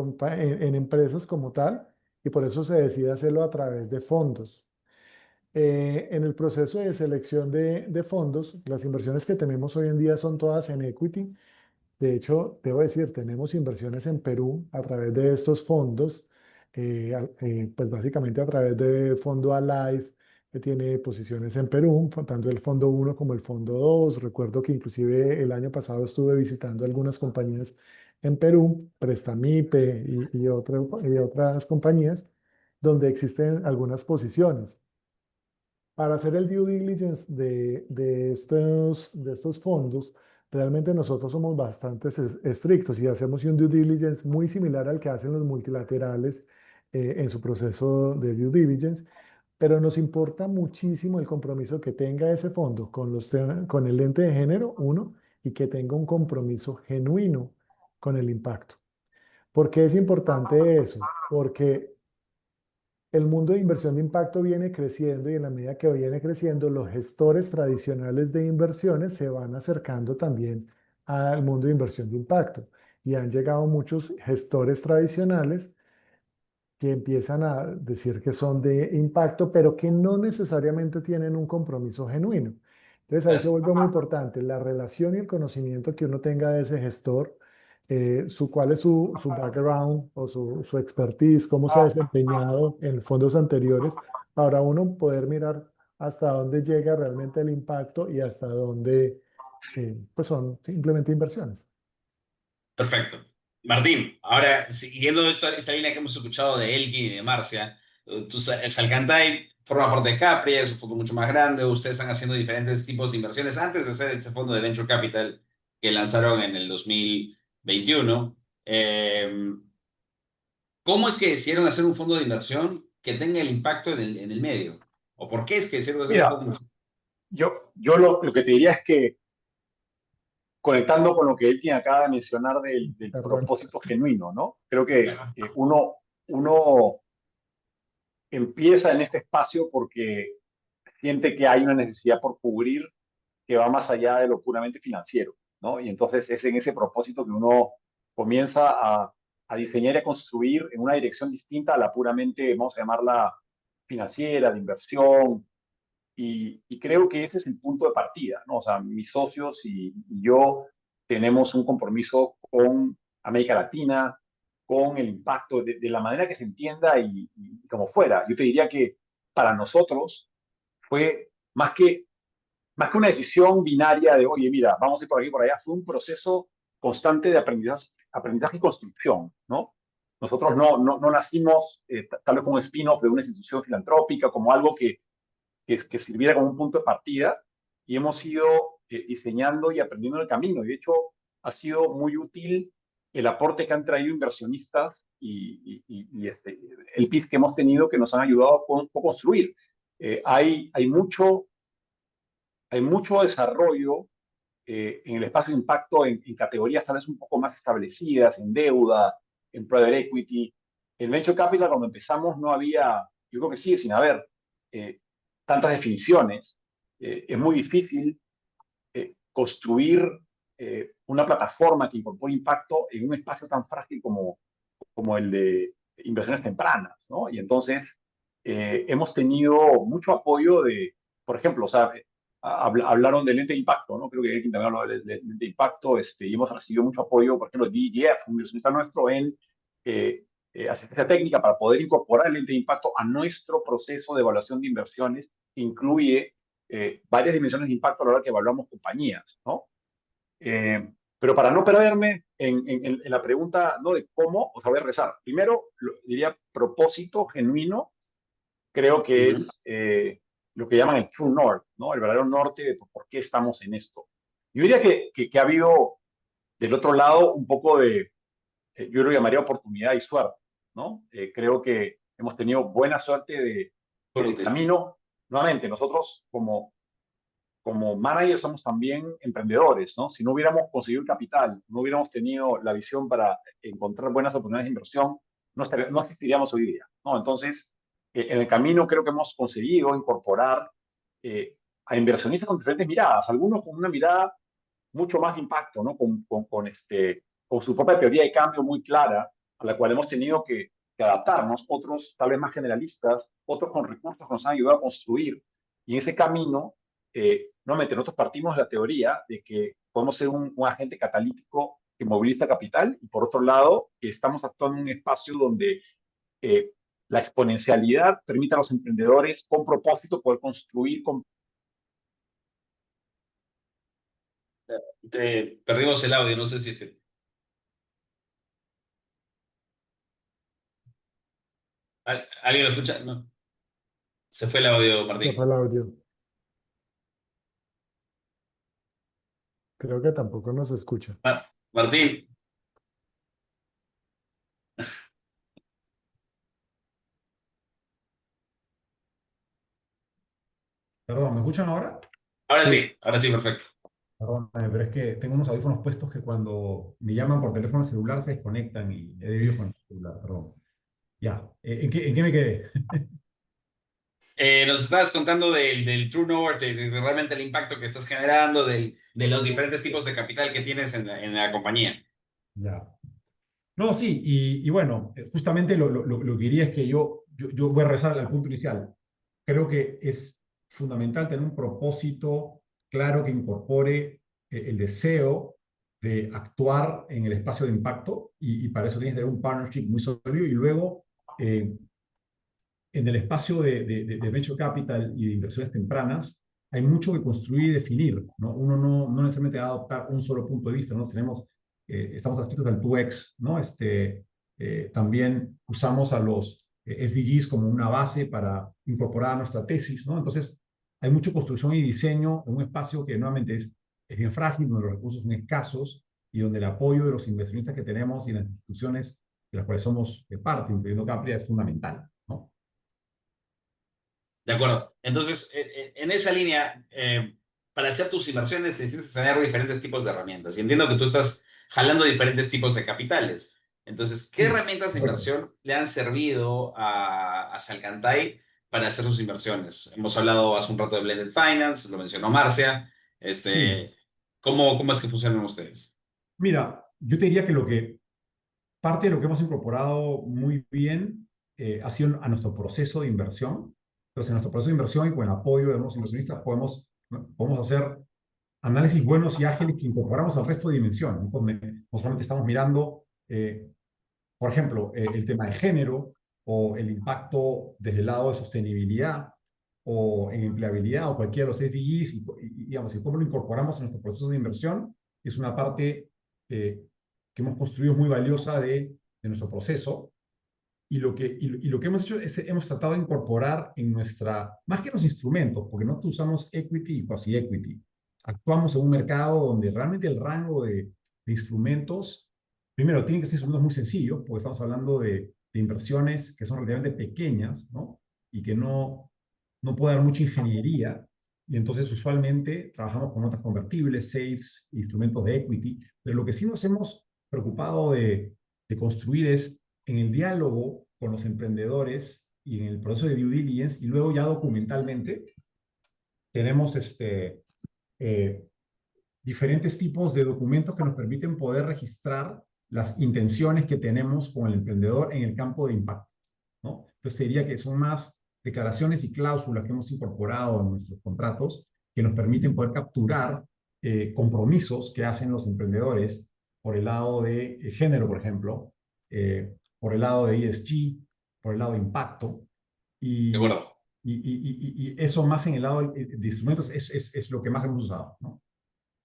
empresas como tal, y por eso se decide hacerlo a través de fondos. En el proceso de selección de fondos, las inversiones que tenemos hoy en día son todas en equity. De hecho, debo decir, tenemos inversiones en Perú a través de estos fondos, pues básicamente a través de Fondo Alive, que tiene posiciones en Perú, tanto el Fondo uno como el Fondo 2. Recuerdo que inclusive el año pasado estuve visitando algunas compañías en Perú, Prestamipe y otras compañías, donde existen algunas posiciones. Para hacer el due diligence de estos fondos, realmente nosotros somos bastante estrictos y hacemos un due diligence muy similar al que hacen los multilaterales en su proceso de due diligence, pero nos importa muchísimo el compromiso que tenga ese fondo con el ente de género, uno, y que tenga un compromiso genuino con el impacto. ¿Por qué es importante eso? Porque el mundo de inversión de impacto viene creciendo y en la medida que viene creciendo, los gestores tradicionales de inversiones se van acercando también al mundo de inversión de impacto. Y han llegado muchos gestores tradicionales que empiezan a decir que son de impacto, pero que no necesariamente tienen un compromiso genuino. Entonces ahí se Claro. vuelve muy importante la relación y el conocimiento que uno tenga de ese gestor, cuál es su background o su expertise, cómo se ha desempeñado en fondos anteriores, para uno poder mirar hasta dónde llega realmente el impacto y hasta dónde pues son simplemente inversiones. Perfecto. Martín, ahora, siguiendo esta línea que hemos escuchado de Elgin y de Marcia, Salcantay forma parte de Capri, es un fondo mucho más grande, ustedes están haciendo diferentes tipos de inversiones antes de hacer este fondo de Venture Capital que lanzaron en el 2021. ¿Cómo es que decidieron hacer un fondo de inversión que tenga el impacto en el medio? ¿O por qué es que decidieron hacer un Mira, fondo de inversión? yo lo que te diría es que conectando con lo que Elkin acaba de mencionar del Perdón. propósito genuino, ¿no? Creo que Claro. uno empieza en este espacio porque siente que hay una necesidad por cubrir que va más allá de lo puramente financiero, ¿no? Y entonces es en ese propósito que uno comienza a diseñar y a construir en una dirección distinta a la puramente, vamos a llamarla financiera, de inversión, y creo que ese es el punto de partida, ¿no? O sea, mis socios y yo tenemos un compromiso con América Latina, con el impacto de la manera que se entienda y como fuera. Yo te diría que para nosotros fue más que una decisión binaria de, oye, mira, vamos a ir por aquí y por allá, fue un proceso constante de aprendizaje y construcción, ¿no? Nosotros no nacimos tal vez como un spin-off de una institución filantrópica, como algo que sirviera como un punto de partida, y hemos ido diseñando y aprendiendo en el camino. Y de hecho, ha sido muy útil el aporte que han traído inversionistas y el pitch que hemos tenido que nos han ayudado a construir. Hay mucho desarrollo en el espacio de impacto en categorías tal vez un poco más establecidas, en deuda, en private equity. En Venture Capital, cuando empezamos, no había, yo creo que sigue sin haber eh, tantas definiciones. Es muy difícil construir una plataforma que incorpore impacto en un espacio tan frágil como el de inversiones tempranas, ¿no? Y entonces hemos tenido mucho apoyo por ejemplo, o sea, hablaron del lente de impacto, ¿no? Creo que alguien también habló del lente de impacto, y hemos recibido mucho apoyo, por ejemplo, de DGF, un inversionista nuestro, en asistencia técnica para poder incorporar el lente de impacto a nuestro proceso de evaluación de inversiones, que incluye varias dimensiones de impacto a la hora que evaluamos compañías, ¿no? Pero para no perderme en la pregunta, ¿no?, de cómo, o sea, voy a regresar. Primero, diría propósito genuino, creo que Ujú. es lo que llaman el true north, ¿no? El verdadero norte de por qué estamos en esto. Yo diría que ha habido del otro lado un poco de, yo lo llamaría oportunidad y suerte, ¿no? Creo que hemos tenido buena suerte que el Suerte. camino, nuevamente, nosotros como managers somos también emprendedores, ¿no? Si no hubiéramos conseguido el capital, no hubiéramos tenido la visión para encontrar buenas oportunidades de inversión, no existiríamos hoy día, ¿no? Entonces, en el camino creo que hemos conseguido incorporar a inversionistas con diferentes miradas, algunos con una mirada mucho más de impacto, ¿no? Con su propia teoría de cambio muy clara, a la cual hemos tenido que que adaptarnos, otros tal vez más generalistas, otros con recursos que nos han ayudado a construir. Y en ese camino, nuevamente, nosotros partimos de la teoría de que podemos ser un agente catalítico que moviliza capital y por otro lado, que estamos actuando en un espacio donde la exponencialidad permite a los emprendedores con propósito poder construir con... Te perdimos el audio, no sé si es que... ¿Alguien lo escucha? No. Se fue el audio, Se Martín. fue el audio. Creo que tampoco nos escucha. Martín. Perdón, ¿me escuchan ahora? Ahora sí, perfecto. Perdón, pero es que tengo unos audífonos puestos que cuando me llaman por teléfono celular se desconectan y he debido con el celular, perdón. Ya, ¿en qué me quedé? Nos estabas contando del True North, de realmente el impacto que estás generando, de los diferentes tipos de capital que tienes en la compañía. Ya. No, sí, y bueno, justamente lo que diría es que yo voy a regresar al punto inicial. Creo que es fundamental tener un propósito claro que incorpore el deseo de actuar en el espacio de impacto y para eso tienes que tener un partnership muy sólido y luego en el espacio de venture capital y de inversiones tempranas hay mucho que construir y definir, ¿no? Uno no necesariamente va a adoptar un solo punto de vista, ¿no? Estamos adscritos al 2X, ¿no? También usamos a los SDGs como una base para incorporar a nuestra tesis, ¿no? Entonces, hay mucha construcción y diseño en un espacio que nuevamente es bien frágil, donde los recursos son escasos y donde el apoyo de los inversionistas que tenemos y las instituciones de las cuales somos parte, incluyendo Capria, es fundamental, ¿no? De acuerdo. Entonces, en esa línea, para hacer tus inversiones necesitas tener diferentes tipos de herramientas. Y entiendo que tú estás jalando diferentes tipos de capitales. Entonces, ¿qué herramientas de inversión le han servido a Salcantay para hacer sus inversiones? Hemos hablado hace un rato de Blended Finance, lo mencionó Marcia. Sí. ¿Cómo es que funcionan ustedes? Mira, yo te diría que parte de lo que hemos incorporado muy bien ha sido a nuestro proceso de inversión. Entonces, en nuestro proceso de inversión y con el apoyo de los inversionistas podemos hacer análisis buenos y ágiles que incorporamos al resto de dimensiones. No solamente estamos mirando, por ejemplo, el tema de género o el impacto desde el lado de sostenibilidad o en empleabilidad o cualquiera de los SDGs digamos, y cómo lo incorporamos en nuestro proceso de inversión es una parte que hemos construido muy valiosa de nuestro proceso. Y lo que hemos hecho es hemos tratado de incorporar en más que los instrumentos, porque no usamos equity y quasi-equity, actuamos en un mercado donde realmente el rango de instrumentos, primero, tienen que ser instrumentos muy sencillos, porque estamos hablando de inversiones que son relativamente pequeñas, ¿no? Y que no puede haber mucha ingeniería, y entonces usualmente trabajamos con notas convertibles, safes, instrumentos de equity, pero lo que sí nos hemos preocupado de construir es en el diálogo con los emprendedores y en el proceso de due diligence, y luego ya documentalmente, tenemos diferentes tipos de documentos que nos permiten poder registrar las intenciones que tenemos con el emprendedor en el campo de impacto, ¿no? Entonces, diría que son más declaraciones y cláusulas que hemos incorporado en nuestros contratos que nos permiten poder capturar compromisos que hacen los emprendedores por el lado de género, por ejemplo, por el lado de ESG, por el lado de impacto, y eso más en el lado de instrumentos es lo que más hemos usado, ¿no?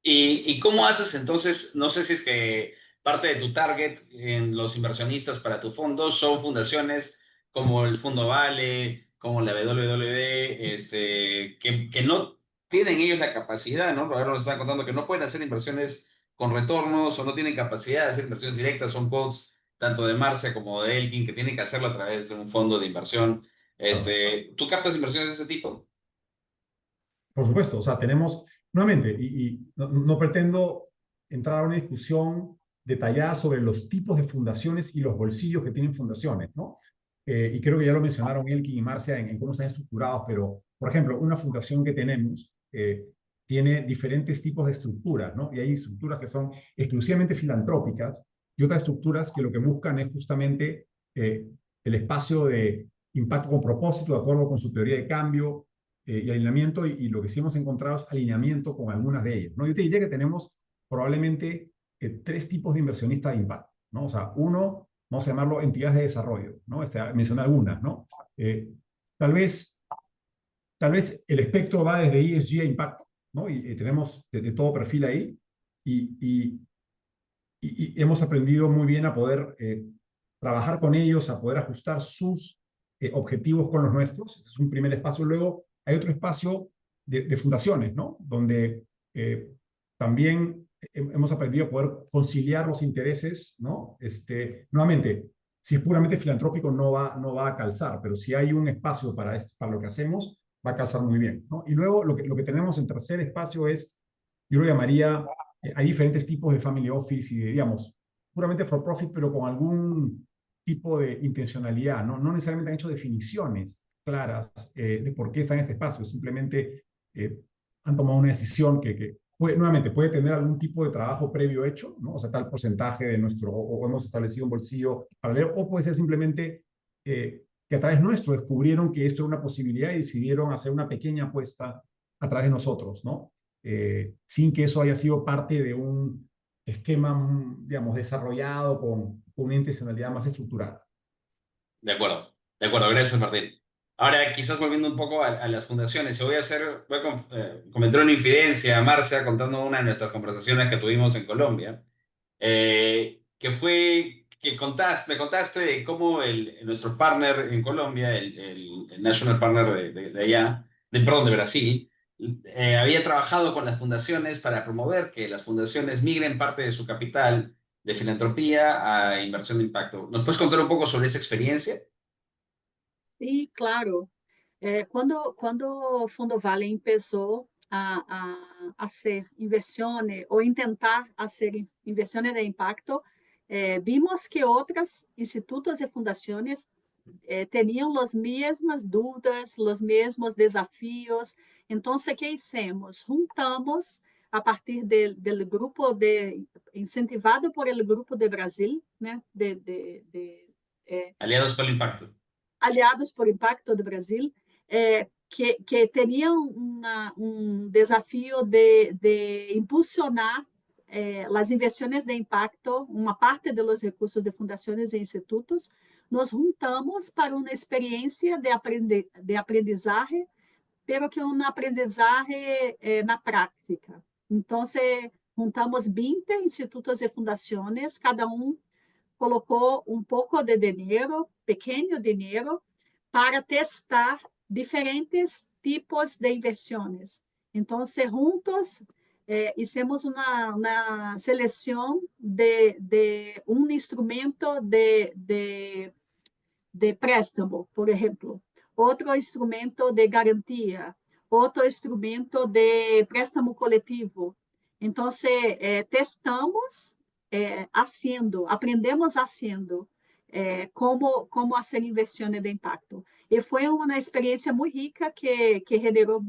¿Y cómo haces entonces? No sé si es que parte de tu target en los inversionistas para tu fondo son fundaciones como el Fondo Vale, como la WWE, que no tienen ellos la capacidad, ¿no? Ahora nos están contando que no pueden hacer inversiones con retornos o no tienen capacidad de hacer inversiones directas, son quotes tanto de Marcia como de Elkin, que tienen que hacerlo a través de un fondo de inversión. ¿Tú captas inversiones de ese tipo? Por supuesto, o sea, tenemos, nuevamente, y no pretendo entrar a una discusión detallada sobre los tipos de fundaciones y los bolsillos que tienen fundaciones, ¿no? Y creo que ya lo mencionaron Elkin y Marcia en cómo están estructurados, pero, por ejemplo, una fundación que tenemos tiene diferentes tipos de estructuras, ¿no? Y hay estructuras que son exclusivamente filantrópicas y otras estructuras que lo que buscan es justamente el espacio de impacto con propósito, de acuerdo con su teoría de cambio y alineamiento, y lo que sí hemos encontrado es alineamiento con algunas de ellas, ¿no? Yo te diría que tenemos probablemente tres tipos de inversionistas de impacto, ¿no? O sea, uno, vamos a llamarlo entidades de desarrollo, ¿no? Mencioné algunas, ¿no? Tal vez el espectro va desde ESG a impacto, ¿no? Y tenemos de todo perfil ahí, y hemos aprendido muy bien a poder trabajar con ellos, a poder ajustar sus objetivos con los nuestros. Ese es un primer espacio. Luego hay otro espacio de fundaciones, ¿no? Donde también hemos aprendido a poder conciliar los intereses, ¿no? Nuevamente, si es puramente filantrópico no va a calzar, pero si hay un espacio para lo que hacemos, va a calzar muy bien, ¿no? Y luego lo que tenemos en tercer espacio es, yo lo llamaría, hay diferentes tipos de family office y de, digamos, puramente for profit, pero con algún tipo de intencionalidad, ¿no? No necesariamente han hecho definiciones claras de por qué están en este espacio, simplemente han tomado una decisión que nuevamente puede tener algún tipo de trabajo previo hecho, ¿no? O sea, tal porcentaje de nuestro, o hemos establecido un bolsillo paralelo, o puede ser simplemente que a través nuestro descubrieron que esto era una posibilidad y decidieron hacer una pequeña apuesta a través de nosotros, ¿no? Sin que eso haya sido parte de un esquema, digamos, desarrollado con una intencionalidad más estructurada. De acuerdo, gracias Martín. Ahora, quizás volviendo un poco a las fundaciones, voy a cometer una infidencia a Marcia contando una de nuestras conversaciones que tuvimos en Colombia, que fue que me contaste de cómo nuestro partner en Colombia, el National Partner de allá, perdón, de Brasil, había trabajado con las fundaciones para promover que las fundaciones migren parte de su capital de filantropía a inversión de impacto. ¿Nos puedes contar un poco sobre esa experiencia? Sí, claro. Quando o Fundo Vale começou a ser inversões ou em tentar a ser inversões de impacto, vimos que outros institutos e fundações tinham as mesmas dúvidas, os mesmos desafios. Então, o que hicimos? Juntamos a partir do grupo incentivado por el grupo de Brasil, né, Aliados con el Impacto. Aliados por Impacto do Brasil, que teriam desafio de impulsionar as inversões de impacto, uma parte dos recursos de fundações e institutos. Nos juntamos para uma experiência de aprendizagem, pero que uma aprendizagem na prática. Então, juntamos 20 institutos e fundações, cada colocou um pouco de dinheiro, pequeno dinheiro, para testar diferentes tipos de inversões. Então, juntos, hicimos uma seleção de um instrumento de préstamo, por exemplo, outro instrumento de garantia, outro instrumento de préstamo coletivo. Então, testamos aprendemos haciendo como fazer inversões de impacto. E foi uma experiência muito rica que generou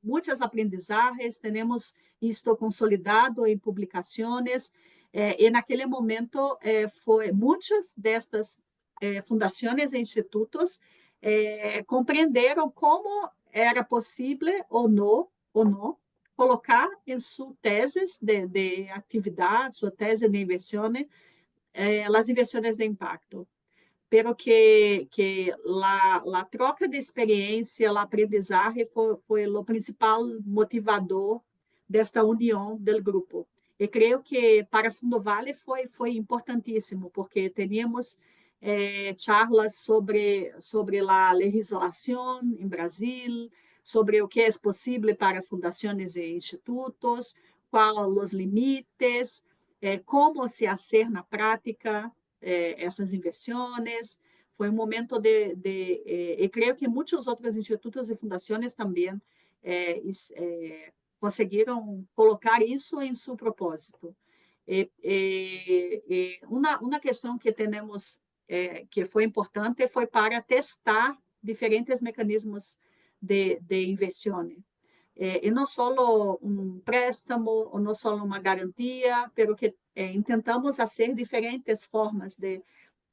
muitas aprendizagens. Temos isto consolidado em publicações. E naquele momento, muitas destas fundações e institutos compreenderam como era possível ou não colocar em sua tese de atividade, sua tese de inversão, as inversões de impacto. Pero que a troca de experiência, a aprendizagem foi o principal motivador desta união do grupo. E creio que para Fundo Vale foi importantíssimo, porque teníamos charlas sobre a legislação em Brasil, sobre o que é possível para fundações e institutos, quais os limites, como se fazer na prática essas inversões. Foi um momento e creio que muitos outros institutos e fundações também conseguiram colocar isso em seu propósito. Uma questão que temos que foi importante foi para testar diferentes mecanismos de inversión. Y no solo un préstamo o no solo una garantía, pero que intentamos hacer diferentes formas de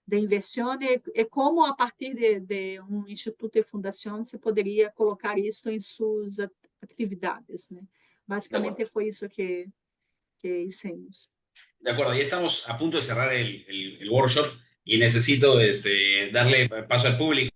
de inversión e como a partir de instituto de fundação se poderia colocar isso em suas atividades, né? Basicamente foi isso que hicimos. De acuerdo, ya estamos a punto de cerrar el workshop y necesito darle paso al público.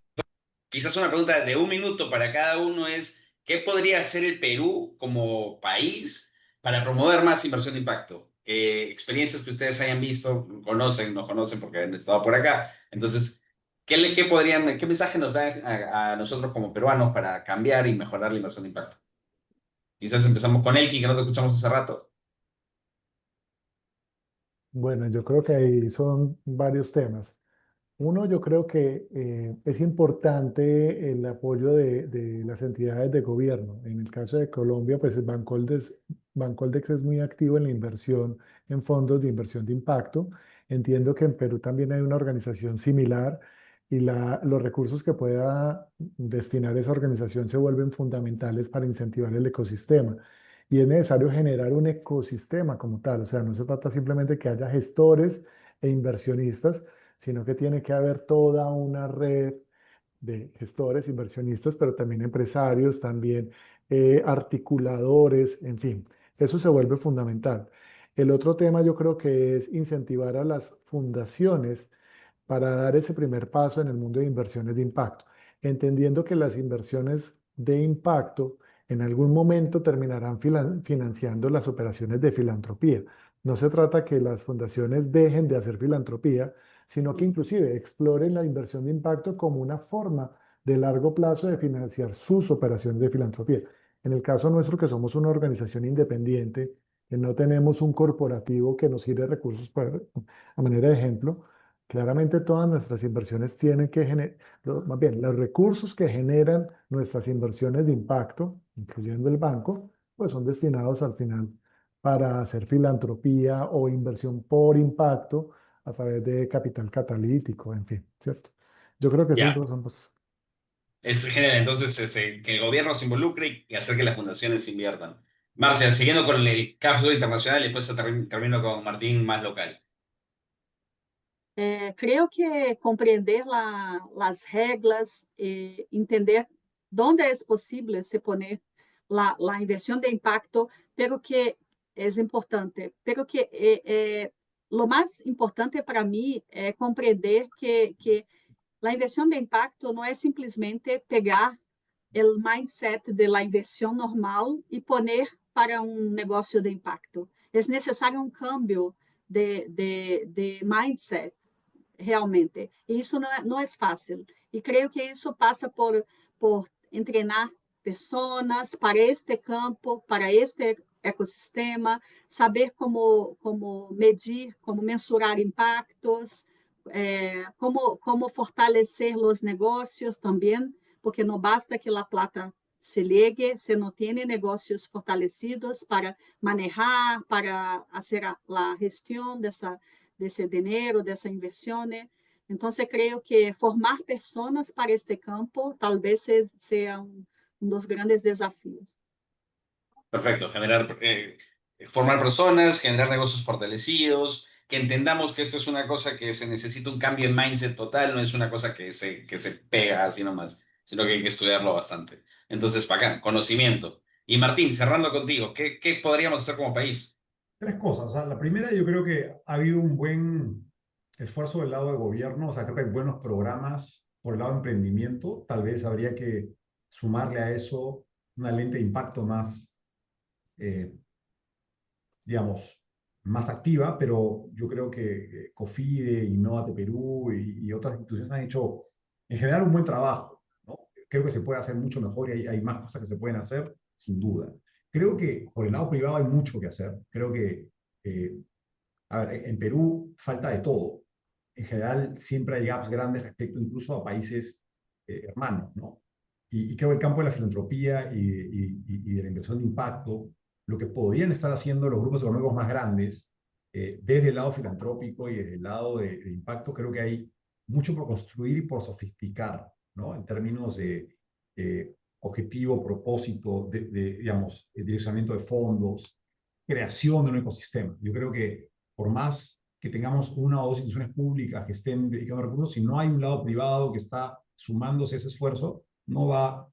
Quizás una pregunta de 1 minuto para cada uno es, ¿qué podría hacer el Perú como país para promover más inversión de impacto? Experiencias que ustedes hayan visto, conocen, no conocen porque han estado por acá. Entonces, qué mensaje nos dan a nosotros como peruanos para cambiar y mejorar la inversión de impacto? Quizás empezamos con Elkin, que no te escuchamos hace rato. Bueno, yo creo que ahí son varios temas. Uno, yo creo que es importante el apoyo de las entidades de gobierno. En el caso de Colombia, pues el Bancoldex es muy activo en la inversión en fondos de inversión de impacto. Entiendo que en Perú también hay una organización similar y los recursos que pueda destinar esa organización se vuelven fundamentales para incentivar el ecosistema. Y es necesario generar un ecosistema como tal. O sea, no se trata simplemente que haya gestores e inversionistas, sino que tiene que haber toda una red de gestores, inversionistas, pero también empresarios, también articuladores, en fin, eso se vuelve fundamental. El otro tema yo creo que es incentivar a las fundaciones para dar ese primer paso en el mundo de inversiones de impacto, entendiendo que las inversiones de impacto en algún momento terminarán financiando las operaciones de filantropía. No se trata que las fundaciones dejen de hacer filantropía, sino que inclusive exploren la inversión de impacto como una forma de largo plazo de financiar sus operaciones de filantropía. En el caso nuestro, que somos una organización independiente, que no tenemos un corporativo que nos gire recursos a manera de ejemplo, claramente todas nuestras inversiones tienen que generar, más bien, los recursos que generan nuestras inversiones de impacto, incluyendo el banco, pues son destinados al final para hacer filantropía o inversión por impacto a través de capital catalítico, en fin, ¿cierto? Yo creo que esos Ya, dos son los... es genial. Entonces, que el gobierno se involucre y hacer que las fundaciones inviertan. Marcia, siguiendo con el caso internacional, y después termino con Martín más local. Creo que compreender as regras, entender onde é possível se poner a inversão de impacto, pero que é importante, pero que o mais importante para mim é compreender que a inversão de impacto não é simplesmente pegar o mindset de la inversión normal y poner para un negocio de impacto. Es necesario un cambio de mindset realmente. E isso não é fácil. E creio que isso passa por treinar pessoas para este campo, para este ecossistema, saber como medir, como mensurar impactos, como fortalecer os negócios também, porque não basta que a plata se llegue, se não tem negócios fortalecidos para manejar, para fazer a gestão desse dinheiro, dessa inversão. Então, creio que formar pessoas para este campo talvez seja dos grandes desafios. Perfecto, formar personas, generar negocios fortalecidos, que entendamos que esto es una cosa que se necesita un cambio en mindset total, no es una cosa que se pega así nomás, sino que hay que estudiarlo bastante. Entonces, bacán, conocimiento. Y Martín, cerrando contigo, ¿qué podríamos hacer como país? Tres cosas. O sea, la primera, yo creo que ha habido un buen esfuerzo del lado de gobierno. O sea, creo que hay buenos programas por el lado de emprendimiento. Tal vez habría que sumarle a eso una lente de impacto más, digamos, más activa, pero yo creo que COFIDE, Innovate Perú y otras instituciones han hecho en general un buen trabajo, ¿no? Creo que se puede hacer mucho mejor y hay más cosas que se pueden hacer, sin duda. Creo que por el lado privado hay mucho que hacer. Creo que, a ver, en Perú falta de todo. En general siempre hay gaps grandes respecto incluso a países hermanos, ¿no? Y creo que el campo de la filantropía y de la inversión de impacto, lo que podrían estar haciendo los grupos económicos más grandes, desde el lado filantrópico y desde el lado de impacto, creo que hay mucho por construir y por sofisticar, ¿no? En términos de objetivo, propósito, digamos, direccionamiento de fondos, creación de un ecosistema. Yo creo que por más que tengamos una o dos instituciones públicas que estén dedicando recursos, si no hay un lado privado que está sumándose a ese esfuerzo, no va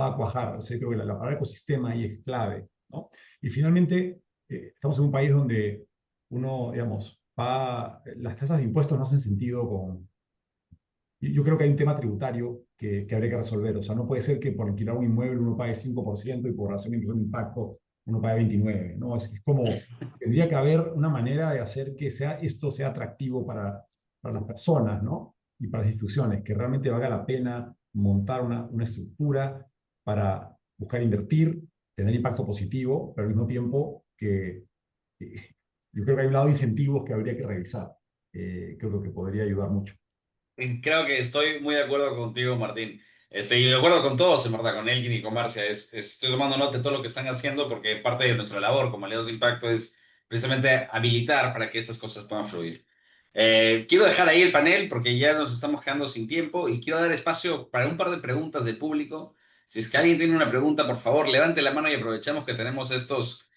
a cuajar. O sea, creo que la palabra ecosistema ahí es clave, ¿no? Y finalmente, estamos en un país donde uno, digamos, las tasas de impuestos no hacen sentido con... Yo creo que hay un tema tributario que habría que resolver. O sea, no puede ser que por alquilar un inmueble uno pague 5% y por hacer una inversión de impacto uno pague 29%, ¿no? Es como, tendría que haber una manera de hacer que esto sea atractivo para las personas, ¿no? Y para las instituciones, que realmente valga la pena montar una estructura para buscar invertir, tener impacto positivo, pero al mismo tiempo que yo creo que hay un lado de incentivos que habría que revisar. Creo que podría ayudar mucho. Creo que estoy muy de acuerdo contigo, Martín. Y de acuerdo con todos, en verdad, con Elgin y con Marcia. Estoy tomando nota de todo lo que están haciendo porque parte de nuestra labor como aliados de impacto es precisamente habilitar para que estas cosas puedan fluir. Quiero dejar ahí el panel porque ya nos estamos quedando sin tiempo y quiero dar espacio para un par de preguntas del público. Si es que alguien tiene una pregunta, por favor, levante la mano y aprovechemos que tenemos estos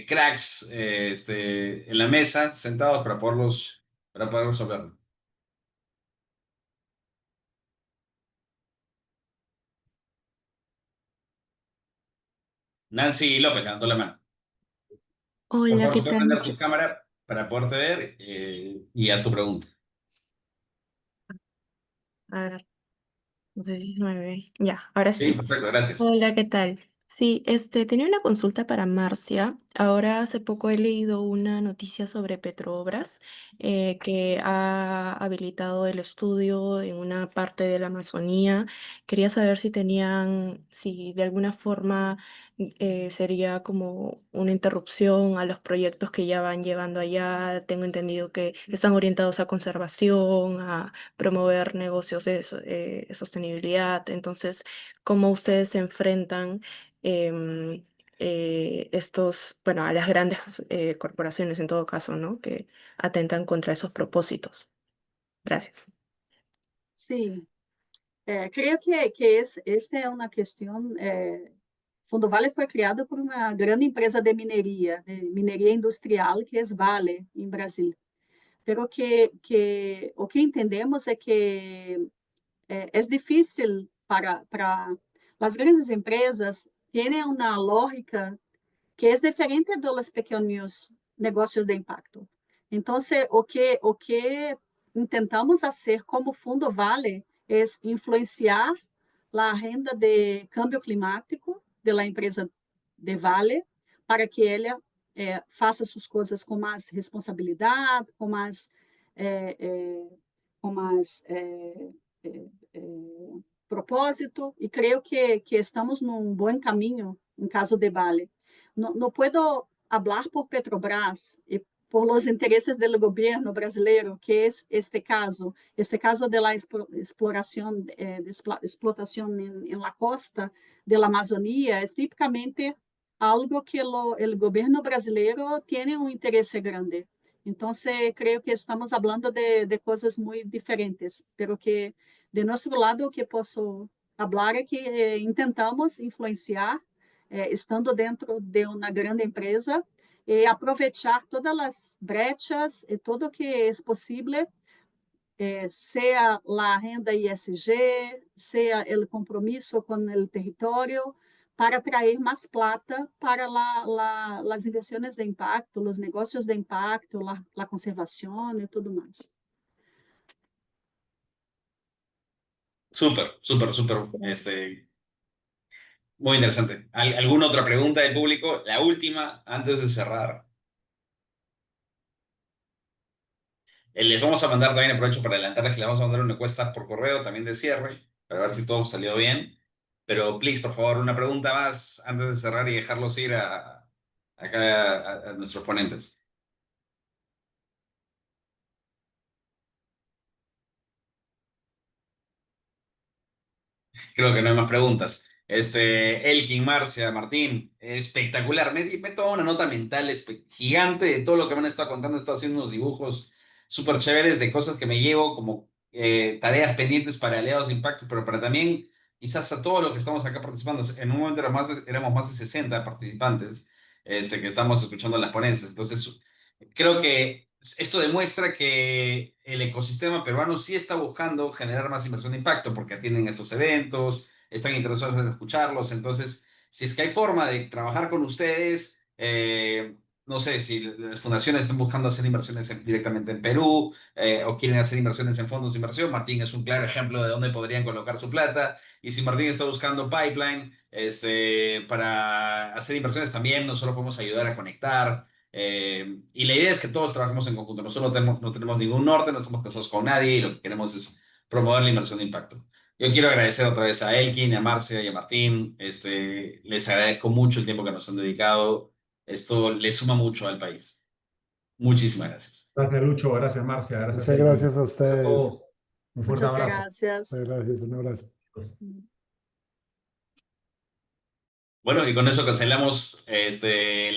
cracks en la mesa, sentados para poder resolverlo. Nancy López levantó la mano. Por Hola, favor, ¿qué si puedes tal? prender tu cámara para poderte ver y haz tu pregunta. A ver, no sé si se me ve. Ya, ahora Sí, sí. perfecto, gracias. Hola, ¿qué tal? Sí, tenía una consulta para Marcia. Ahora hace poco he leído una noticia sobre Petrobras que ha habilitado el estudio en una parte de la Amazonía. Quería saber si de alguna forma sería como una interrupción a los proyectos que ya van llevando allá. Tengo entendido que están orientados a conservación, a promover negocios de sostenibilidad. Entonces, ¿cómo ustedes se enfrentan bueno, a las grandes corporaciones en todo caso, ¿no? Que atentan contra esos propósitos? Gracias. Sí, creo que esta é uma questão. Fundo Vale foi criado por uma grande empresa de mineria industrial, que é Vale, em Brasil. Pero o que entendemos é que é difícil para as grandes empresas terem uma lógica que é diferente dos pequenos negócios de impacto. Então, o que intentamos fazer como Fundo Vale é influenciar a agenda de câmbio climático da empresa de Vale para que ela faça suas coisas com mais responsabilidade, com mais propósito, e creio que estamos num bom caminho em caso de Vale. Não puedo falar por Petrobras e por los intereses do governo brasileiro, que é este caso de la exploração, explotação em la costa de la Amazônia, é tipicamente algo que o governo brasileiro tem um interesse grande. Então, creio que estamos falando de coisas muito diferentes, pero que de nosso lado o que posso falar é que intentamos influenciar, estando dentro de uma grande empresa, e aproveitar todas as brechas e tudo o que é possível, seja a renda ESG, seja o compromisso com o território, para trazer mais plata para as inversões de impacto, os negócios de impacto, a conservação e tudo mais. Súper, súper, súper. Muy interesante. ¿Alguna otra pregunta del público? La última, antes de cerrar. Les vamos a mandar también, aprovecho para adelantarles que les vamos a mandar una encuesta por correo también de cierre, para ver si todo salió bien. Pero, please, por favor, una pregunta más antes de cerrar y dejarlos ir acá a nuestros ponentes. Creo que no hay más preguntas. Elkin, Marcia, Martín, espectacular. Me tomo una nota mental gigante de todo lo que me han estado contando. He estado haciendo unos dibujos súper chéveres de cosas que me llevo como tareas pendientes para aliados de impacto, pero para también quizás a todo lo que estamos acá participando. En un momento éramos más de 60 participantes que estamos escuchando las ponencias. Entonces, creo que esto demuestra que el ecosistema peruano sí está buscando generar más inversión de impacto porque tienen estos eventos, están interesados en escucharlos. Entonces, si es que hay forma de trabajar con ustedes, no sé si las fundaciones están buscando hacer inversiones directamente en Perú o quieren hacer inversiones en fondos de inversión, Martín es un claro ejemplo de dónde podrían colocar su plata. Y si Martín está buscando pipeline para hacer inversiones también, nosotros podemos ayudar a conectar. Y la idea es que todos trabajemos en conjunto. Nosotros no tenemos ningún norte, no estamos casados con nadie y lo que queremos es promover la inversión de impacto. Yo quiero agradecer otra vez a Elkin, a Marcia y a Martín. Les agradezco mucho el tiempo que nos han dedicado. Esto le suma mucho al país. Muchísimas gracias. Gracias, Lucho. Gracias, Marcia. Gracias, Muchas Elkin. gracias a Gracias a ustedes. todos. Un fuerte Muchas abrazo. gracias. Muchas gracias, un abrazo. Bueno, y con eso cancelamos